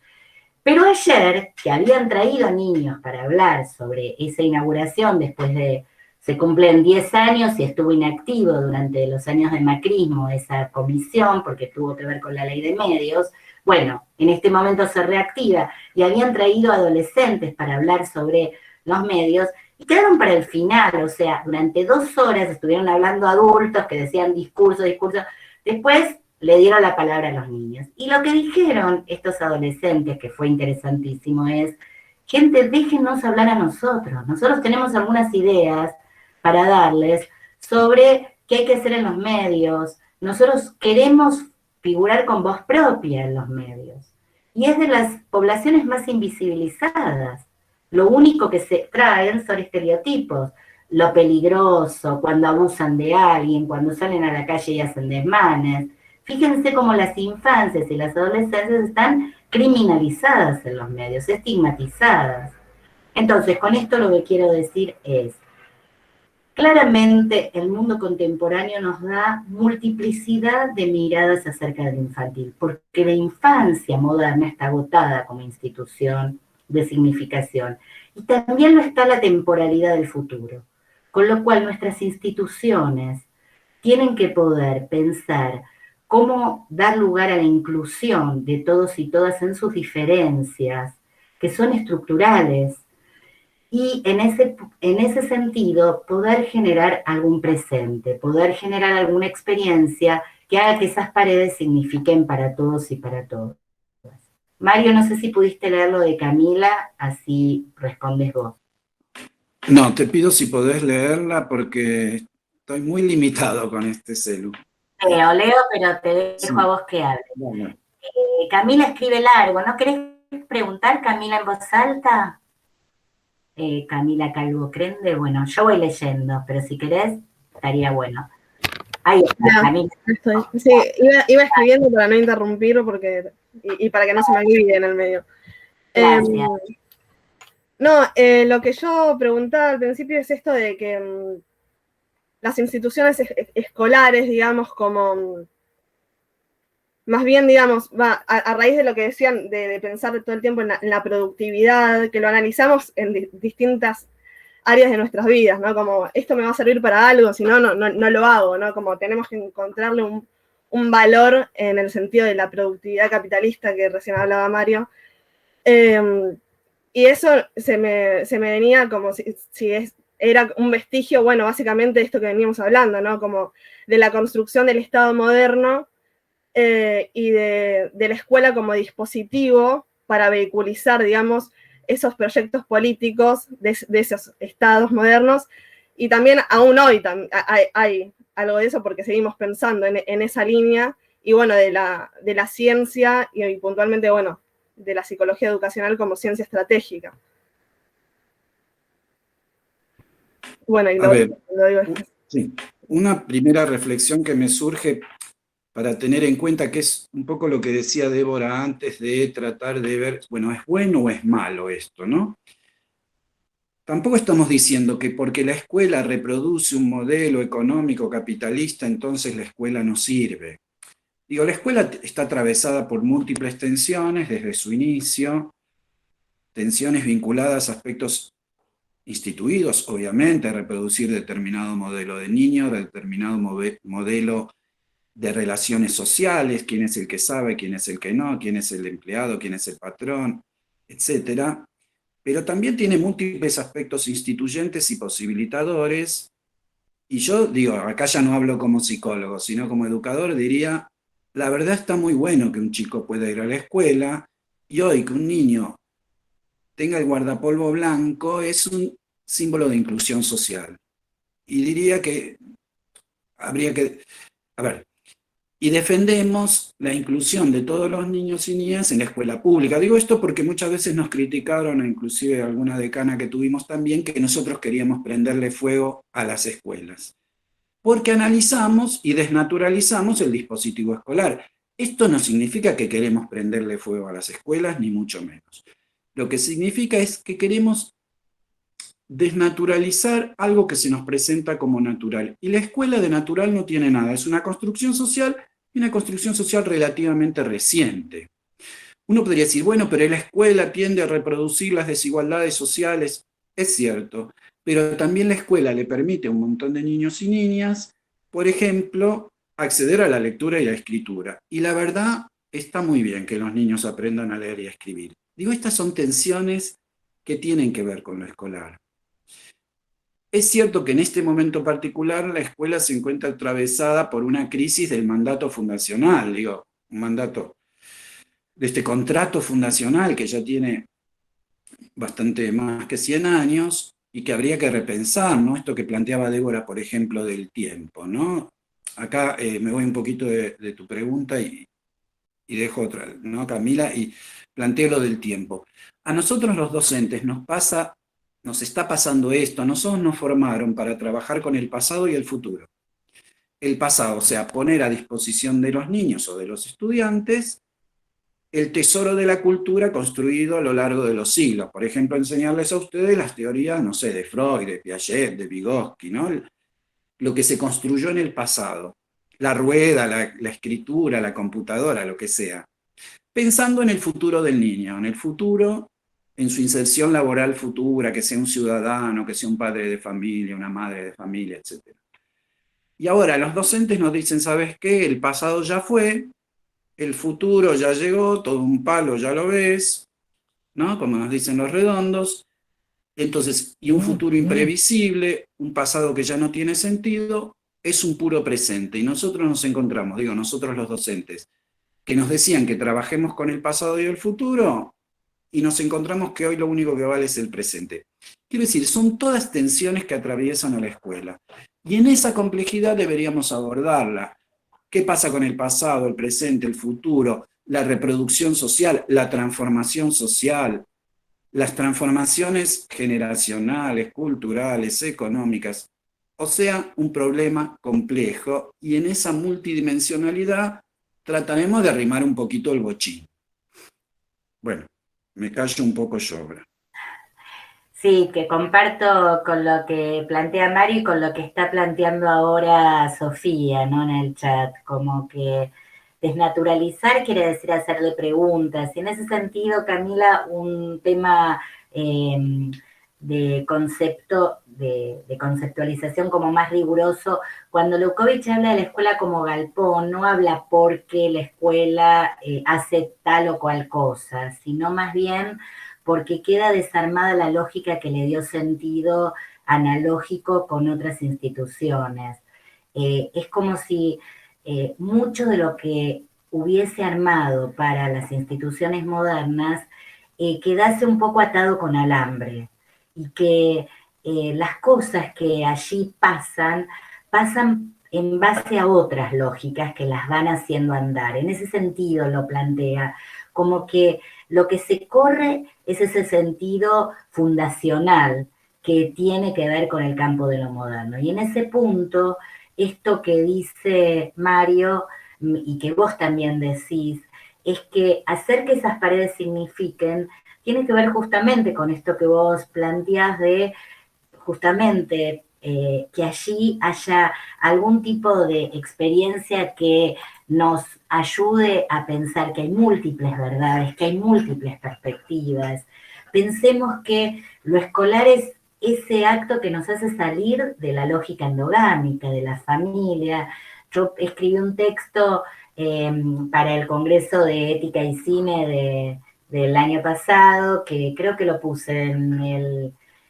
[SPEAKER 1] Pero ayer, que habían traído niños para hablar sobre esa inauguración después de, se cumplen 10 años y estuvo inactivo durante los años de macrismo esa comisión, porque tuvo que ver con la ley de medios. Bueno, en este momento se reactiva y habían traído adolescentes para hablar sobre los medios y quedaron para el final, o sea, durante 2 horas estuvieron hablando adultos que decían discurso, después le dieron la palabra a los niños. Y lo que dijeron estos adolescentes, que fue interesantísimo, es gente, déjenos hablar a nosotros. Nosotros tenemos algunas ideas para darles sobre qué hay que hacer en los medios. Nosotros queremos figurar con voz propia en los medios. Y es de las poblaciones más invisibilizadas. Lo único que se traen son estereotipos. Lo peligroso, cuando abusan de alguien, cuando salen a la calle y hacen desmanes. Fíjense cómo las infancias y las adolescencias están criminalizadas en los medios, estigmatizadas. Entonces, con esto lo que quiero decir es, claramente el mundo contemporáneo nos da multiplicidad de miradas acerca de lo infantil, porque la infancia moderna está agotada como institución de significación, y también lo está la temporalidad del futuro, con lo cual nuestras instituciones tienen que poder pensar cómo dar lugar a la inclusión de todos y todas en sus diferencias, que son estructurales, y en ese sentido poder generar algún presente, poder generar alguna experiencia que haga que esas paredes signifiquen para todos y para todas. Mario, no sé si pudiste leer lo de Camila, así respondes vos.
[SPEAKER 2] No, te pido si podés leerla porque estoy muy limitado con este celu.
[SPEAKER 1] Leo, pero te dejo
[SPEAKER 2] Sí.
[SPEAKER 1] a vos que hables.
[SPEAKER 2] Bueno.
[SPEAKER 1] Camila escribe largo, ¿no querés preguntar, Camila, en voz alta? Camila Calvo Crende, bueno, yo voy leyendo, pero si querés, estaría bueno. Ahí está,
[SPEAKER 6] Ya,
[SPEAKER 1] Camila.
[SPEAKER 6] estoy. Sí, iba escribiendo para no interrumpir y para que no se me olvide en el medio.
[SPEAKER 1] Gracias.
[SPEAKER 6] No, lo que yo preguntaba al principio es esto de que las instituciones escolares, digamos, como más bien, digamos, a raíz de lo que decían de pensar todo el tiempo en la productividad, que lo analizamos en distintas áreas de nuestras vidas, ¿no? Como, esto me va a servir para algo, si no, no lo hago, ¿no? Como tenemos que encontrarle un valor en el sentido de la productividad capitalista que recién hablaba Mario. Y eso se me venía como si era un vestigio, bueno, básicamente de esto que veníamos hablando, ¿no? Como de la construcción del Estado moderno y de la escuela como dispositivo para vehiculizar, digamos, esos proyectos políticos de esos estados modernos. Y también aún hoy hay algo de eso porque seguimos pensando en esa línea y bueno, de la ciencia y puntualmente, bueno, de la psicología educacional como ciencia estratégica. Bueno, y lo digo.
[SPEAKER 2] Sí, una primera reflexión que me surge para tener en cuenta que es un poco lo que decía Débora antes de tratar de ver, bueno, ¿es bueno o es malo esto, no? Tampoco estamos diciendo que porque la escuela reproduce un modelo económico capitalista, entonces la escuela no sirve. Digo, la escuela está atravesada por múltiples tensiones desde su inicio, tensiones vinculadas a aspectos instituidos, obviamente, a reproducir determinado modelo de niño, determinado modelo de relaciones sociales, quién es el que sabe, quién es el que no, quién es el empleado, quién es el patrón, etc. Pero también tiene múltiples aspectos instituyentes y posibilitadores, y yo digo, acá ya no hablo como psicólogo, sino como educador, diría, la verdad está muy bueno que un chico pueda ir a la escuela, y hoy que un niño tenga el guardapolvo blanco es un símbolo de inclusión social. Y diría que habría que, a ver, y defendemos la inclusión de todos los niños y niñas en la escuela pública. Digo esto porque muchas veces nos criticaron, inclusive alguna decana que tuvimos también, que nosotros queríamos prenderle fuego a las escuelas. Porque analizamos y desnaturalizamos el dispositivo escolar. Esto no significa que queremos prenderle fuego a las escuelas, ni mucho menos. Lo que significa es que queremos desnaturalizar algo que se nos presenta como natural. Y la escuela de natural no tiene nada, es una construcción social y una construcción social relativamente reciente. Uno podría decir, bueno, pero la escuela tiende a reproducir las desigualdades sociales. Es cierto, pero también la escuela le permite a un montón de niños y niñas, por ejemplo, acceder a la lectura y la escritura. Y la verdad, está muy bien que los niños aprendan a leer y a escribir. Digo, estas son tensiones que tienen que ver con lo escolar. Es cierto que en este momento particular la escuela se encuentra atravesada por una crisis del mandato fundacional, digo, un mandato de este contrato fundacional que ya tiene bastante más que 100 años y que habría que repensar, ¿no? Esto que planteaba Débora, por ejemplo, del tiempo, ¿no? Acá me voy un poquito de tu pregunta y dejo otra, ¿no, Camila? Y planteo lo del tiempo. A nosotros los docentes nos está pasando esto, a nosotros nos formaron para trabajar con el pasado y el futuro. El pasado, o sea, poner a disposición de los niños o de los estudiantes el tesoro de la cultura construido a lo largo de los siglos. Por ejemplo, enseñarles a ustedes las teorías, no sé, de Freud, de Piaget, de Vygotsky, ¿no? Lo que se construyó en el pasado. La rueda, la escritura, la computadora, lo que sea. Pensando en el futuro del niño, en el futuro, en su inserción laboral futura, que sea un ciudadano, que sea un padre de familia, una madre de familia, etc. Y ahora los docentes nos dicen, ¿sabes qué? El pasado ya fue, el futuro ya llegó, todo un palo ya lo ves, ¿no? Como nos dicen los redondos. Entonces, y un futuro imprevisible, un pasado que ya no tiene sentido, es un puro presente. Y nosotros nos encontramos, digo, nosotros los docentes, que nos decían que trabajemos con el pasado y el futuro, y nos encontramos que hoy lo único que vale es el presente. Quiero decir, son todas tensiones que atraviesan a la escuela. Y en esa complejidad deberíamos abordarla. ¿Qué pasa con el pasado, el presente, el futuro, la reproducción social, la transformación social, las transformaciones generacionales, culturales, económicas? O sea, un problema complejo, y en esa multidimensionalidad trataremos de arrimar un poquito el bochín. Bueno, me callo un poco yo ahora.
[SPEAKER 1] Sí, que comparto con lo que plantea Mario y con lo que está planteando ahora Sofía, ¿no? En el chat, como que desnaturalizar quiere decir hacerle preguntas. Y en ese sentido, Camila, un tema de concepto, de conceptualización como más riguroso, cuando Lukács habla de la escuela como galpón, no habla porque la escuela hace tal o cual cosa, sino más bien porque queda desarmada la lógica que le dio sentido analógico con otras instituciones. Es como si mucho de lo que hubiese armado para las instituciones modernas quedase un poco atado con alambre, y que las cosas que allí pasan en base a otras lógicas que las van haciendo andar. En ese sentido lo plantea, como que lo que se corre es ese sentido fundacional que tiene que ver con el campo de lo moderno. Y en ese punto, esto que dice Mario y que vos también decís, es que hacer que esas paredes signifiquen tiene que ver justamente con esto que vos planteás de justamente que allí haya algún tipo de experiencia que nos ayude a pensar que hay múltiples verdades, que hay múltiples perspectivas. Pensemos que lo escolar es ese acto que nos hace salir de la lógica endogámica, de la familia. Yo escribí un texto para el Congreso de Ética y Cine del año pasado, que creo que lo puse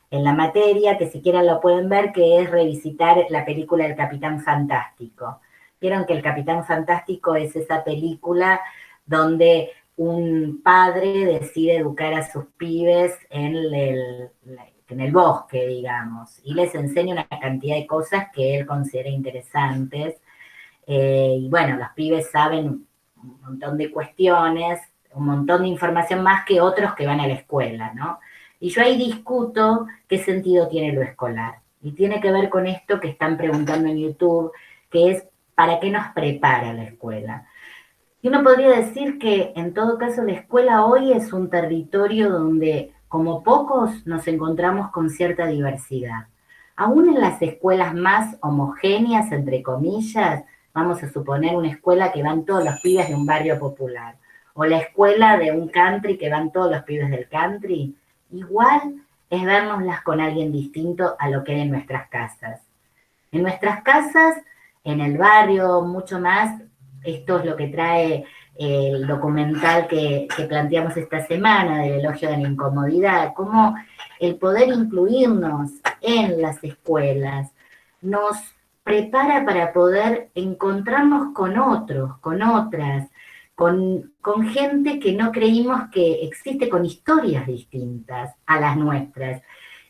[SPEAKER 1] en la materia, que siquiera lo pueden ver, que es revisitar la película del Capitán Fantástico. Vieron que el Capitán Fantástico es esa película donde un padre decide educar a sus pibes en el bosque, digamos, y les enseña una cantidad de cosas que él considera interesantes. Y bueno, los pibes saben un montón de cuestiones, un montón de información más que otros que van a la escuela, ¿no? Y yo ahí discuto qué sentido tiene lo escolar. Y tiene que ver con esto que están preguntando en YouTube, que es ¿para qué nos prepara la escuela? Y uno podría decir que en todo caso la escuela hoy es un territorio donde como pocos nos encontramos con cierta diversidad. Aún en las escuelas más homogéneas, entre comillas, vamos a suponer una escuela que van todos los pibes de un barrio popular, o la escuela de un country que van todos los pibes del country, igual es vernoslas con alguien distinto a lo que hay en nuestras casas. En nuestras casas, en el barrio, mucho más, esto es lo que trae el documental que planteamos esta semana del elogio de la incomodidad, cómo el poder incluirnos en las escuelas nos prepara para poder encontrarnos con otros, con otras, con gente que no creímos que existe, con historias distintas a las nuestras,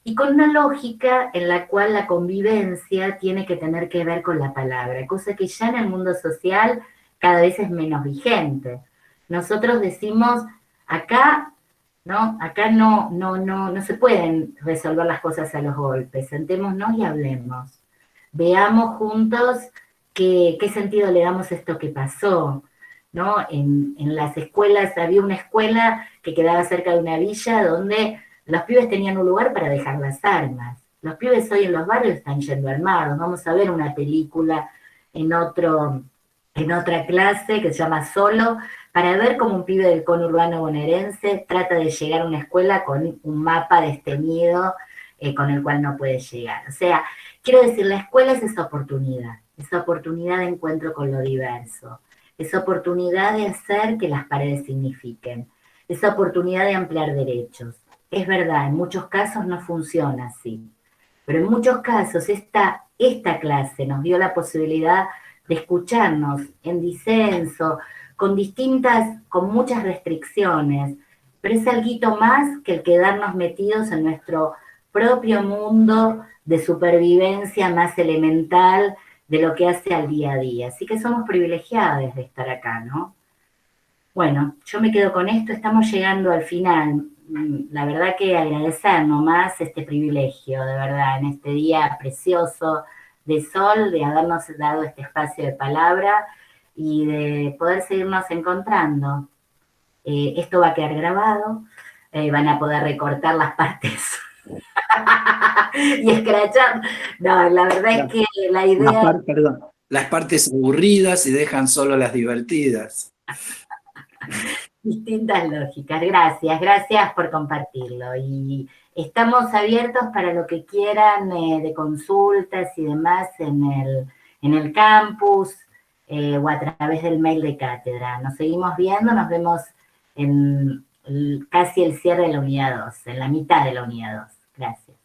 [SPEAKER 1] y con una lógica en la cual la convivencia tiene que tener que ver con la palabra, cosa que ya en el mundo social cada vez es menos vigente. Nosotros decimos, acá, ¿no? Acá no se pueden resolver las cosas a los golpes, sentémonos y hablemos. Veamos juntos qué sentido le damos a esto que pasó, ¿no? En las escuelas, había una escuela que quedaba cerca de una villa donde los pibes tenían un lugar para dejar las armas. Los pibes hoy en los barrios están yendo armados. Vamos a ver una película en otra clase que se llama Solo, para ver cómo un pibe del conurbano bonaerense trata de llegar a una escuela con un mapa desteñido con el cual no puede llegar. O sea, quiero decir, la escuela es esa oportunidad de encuentro con lo diverso, esa oportunidad de hacer que las paredes signifiquen, esa oportunidad de ampliar derechos. Es verdad, en muchos casos no funciona así, pero en muchos casos esta clase nos dio la posibilidad de escucharnos en disenso, con muchas restricciones, pero es alguito más que el quedarnos metidos en nuestro propio mundo de supervivencia más elemental de lo que hace al día a día. Así que somos privilegiados de estar acá, ¿no? Bueno, yo me quedo con esto, estamos llegando al final. La verdad que agradecer nomás este privilegio, de verdad, en este día precioso de sol, de habernos dado este espacio de palabra y de poder seguirnos encontrando. Esto va a quedar grabado, van a poder recortar las partes y escrachar. No, la verdad es que la idea...
[SPEAKER 2] Perdón, las partes aburridas y dejan solo las divertidas.
[SPEAKER 1] Distintas lógicas. Gracias por compartirlo. Y estamos abiertos para lo que quieran de consultas y demás en el campus o a través del mail de cátedra. Nos seguimos viendo, nos vemos en casi el cierre de la unidad 2, en la mitad de la unidad 2. Gracias.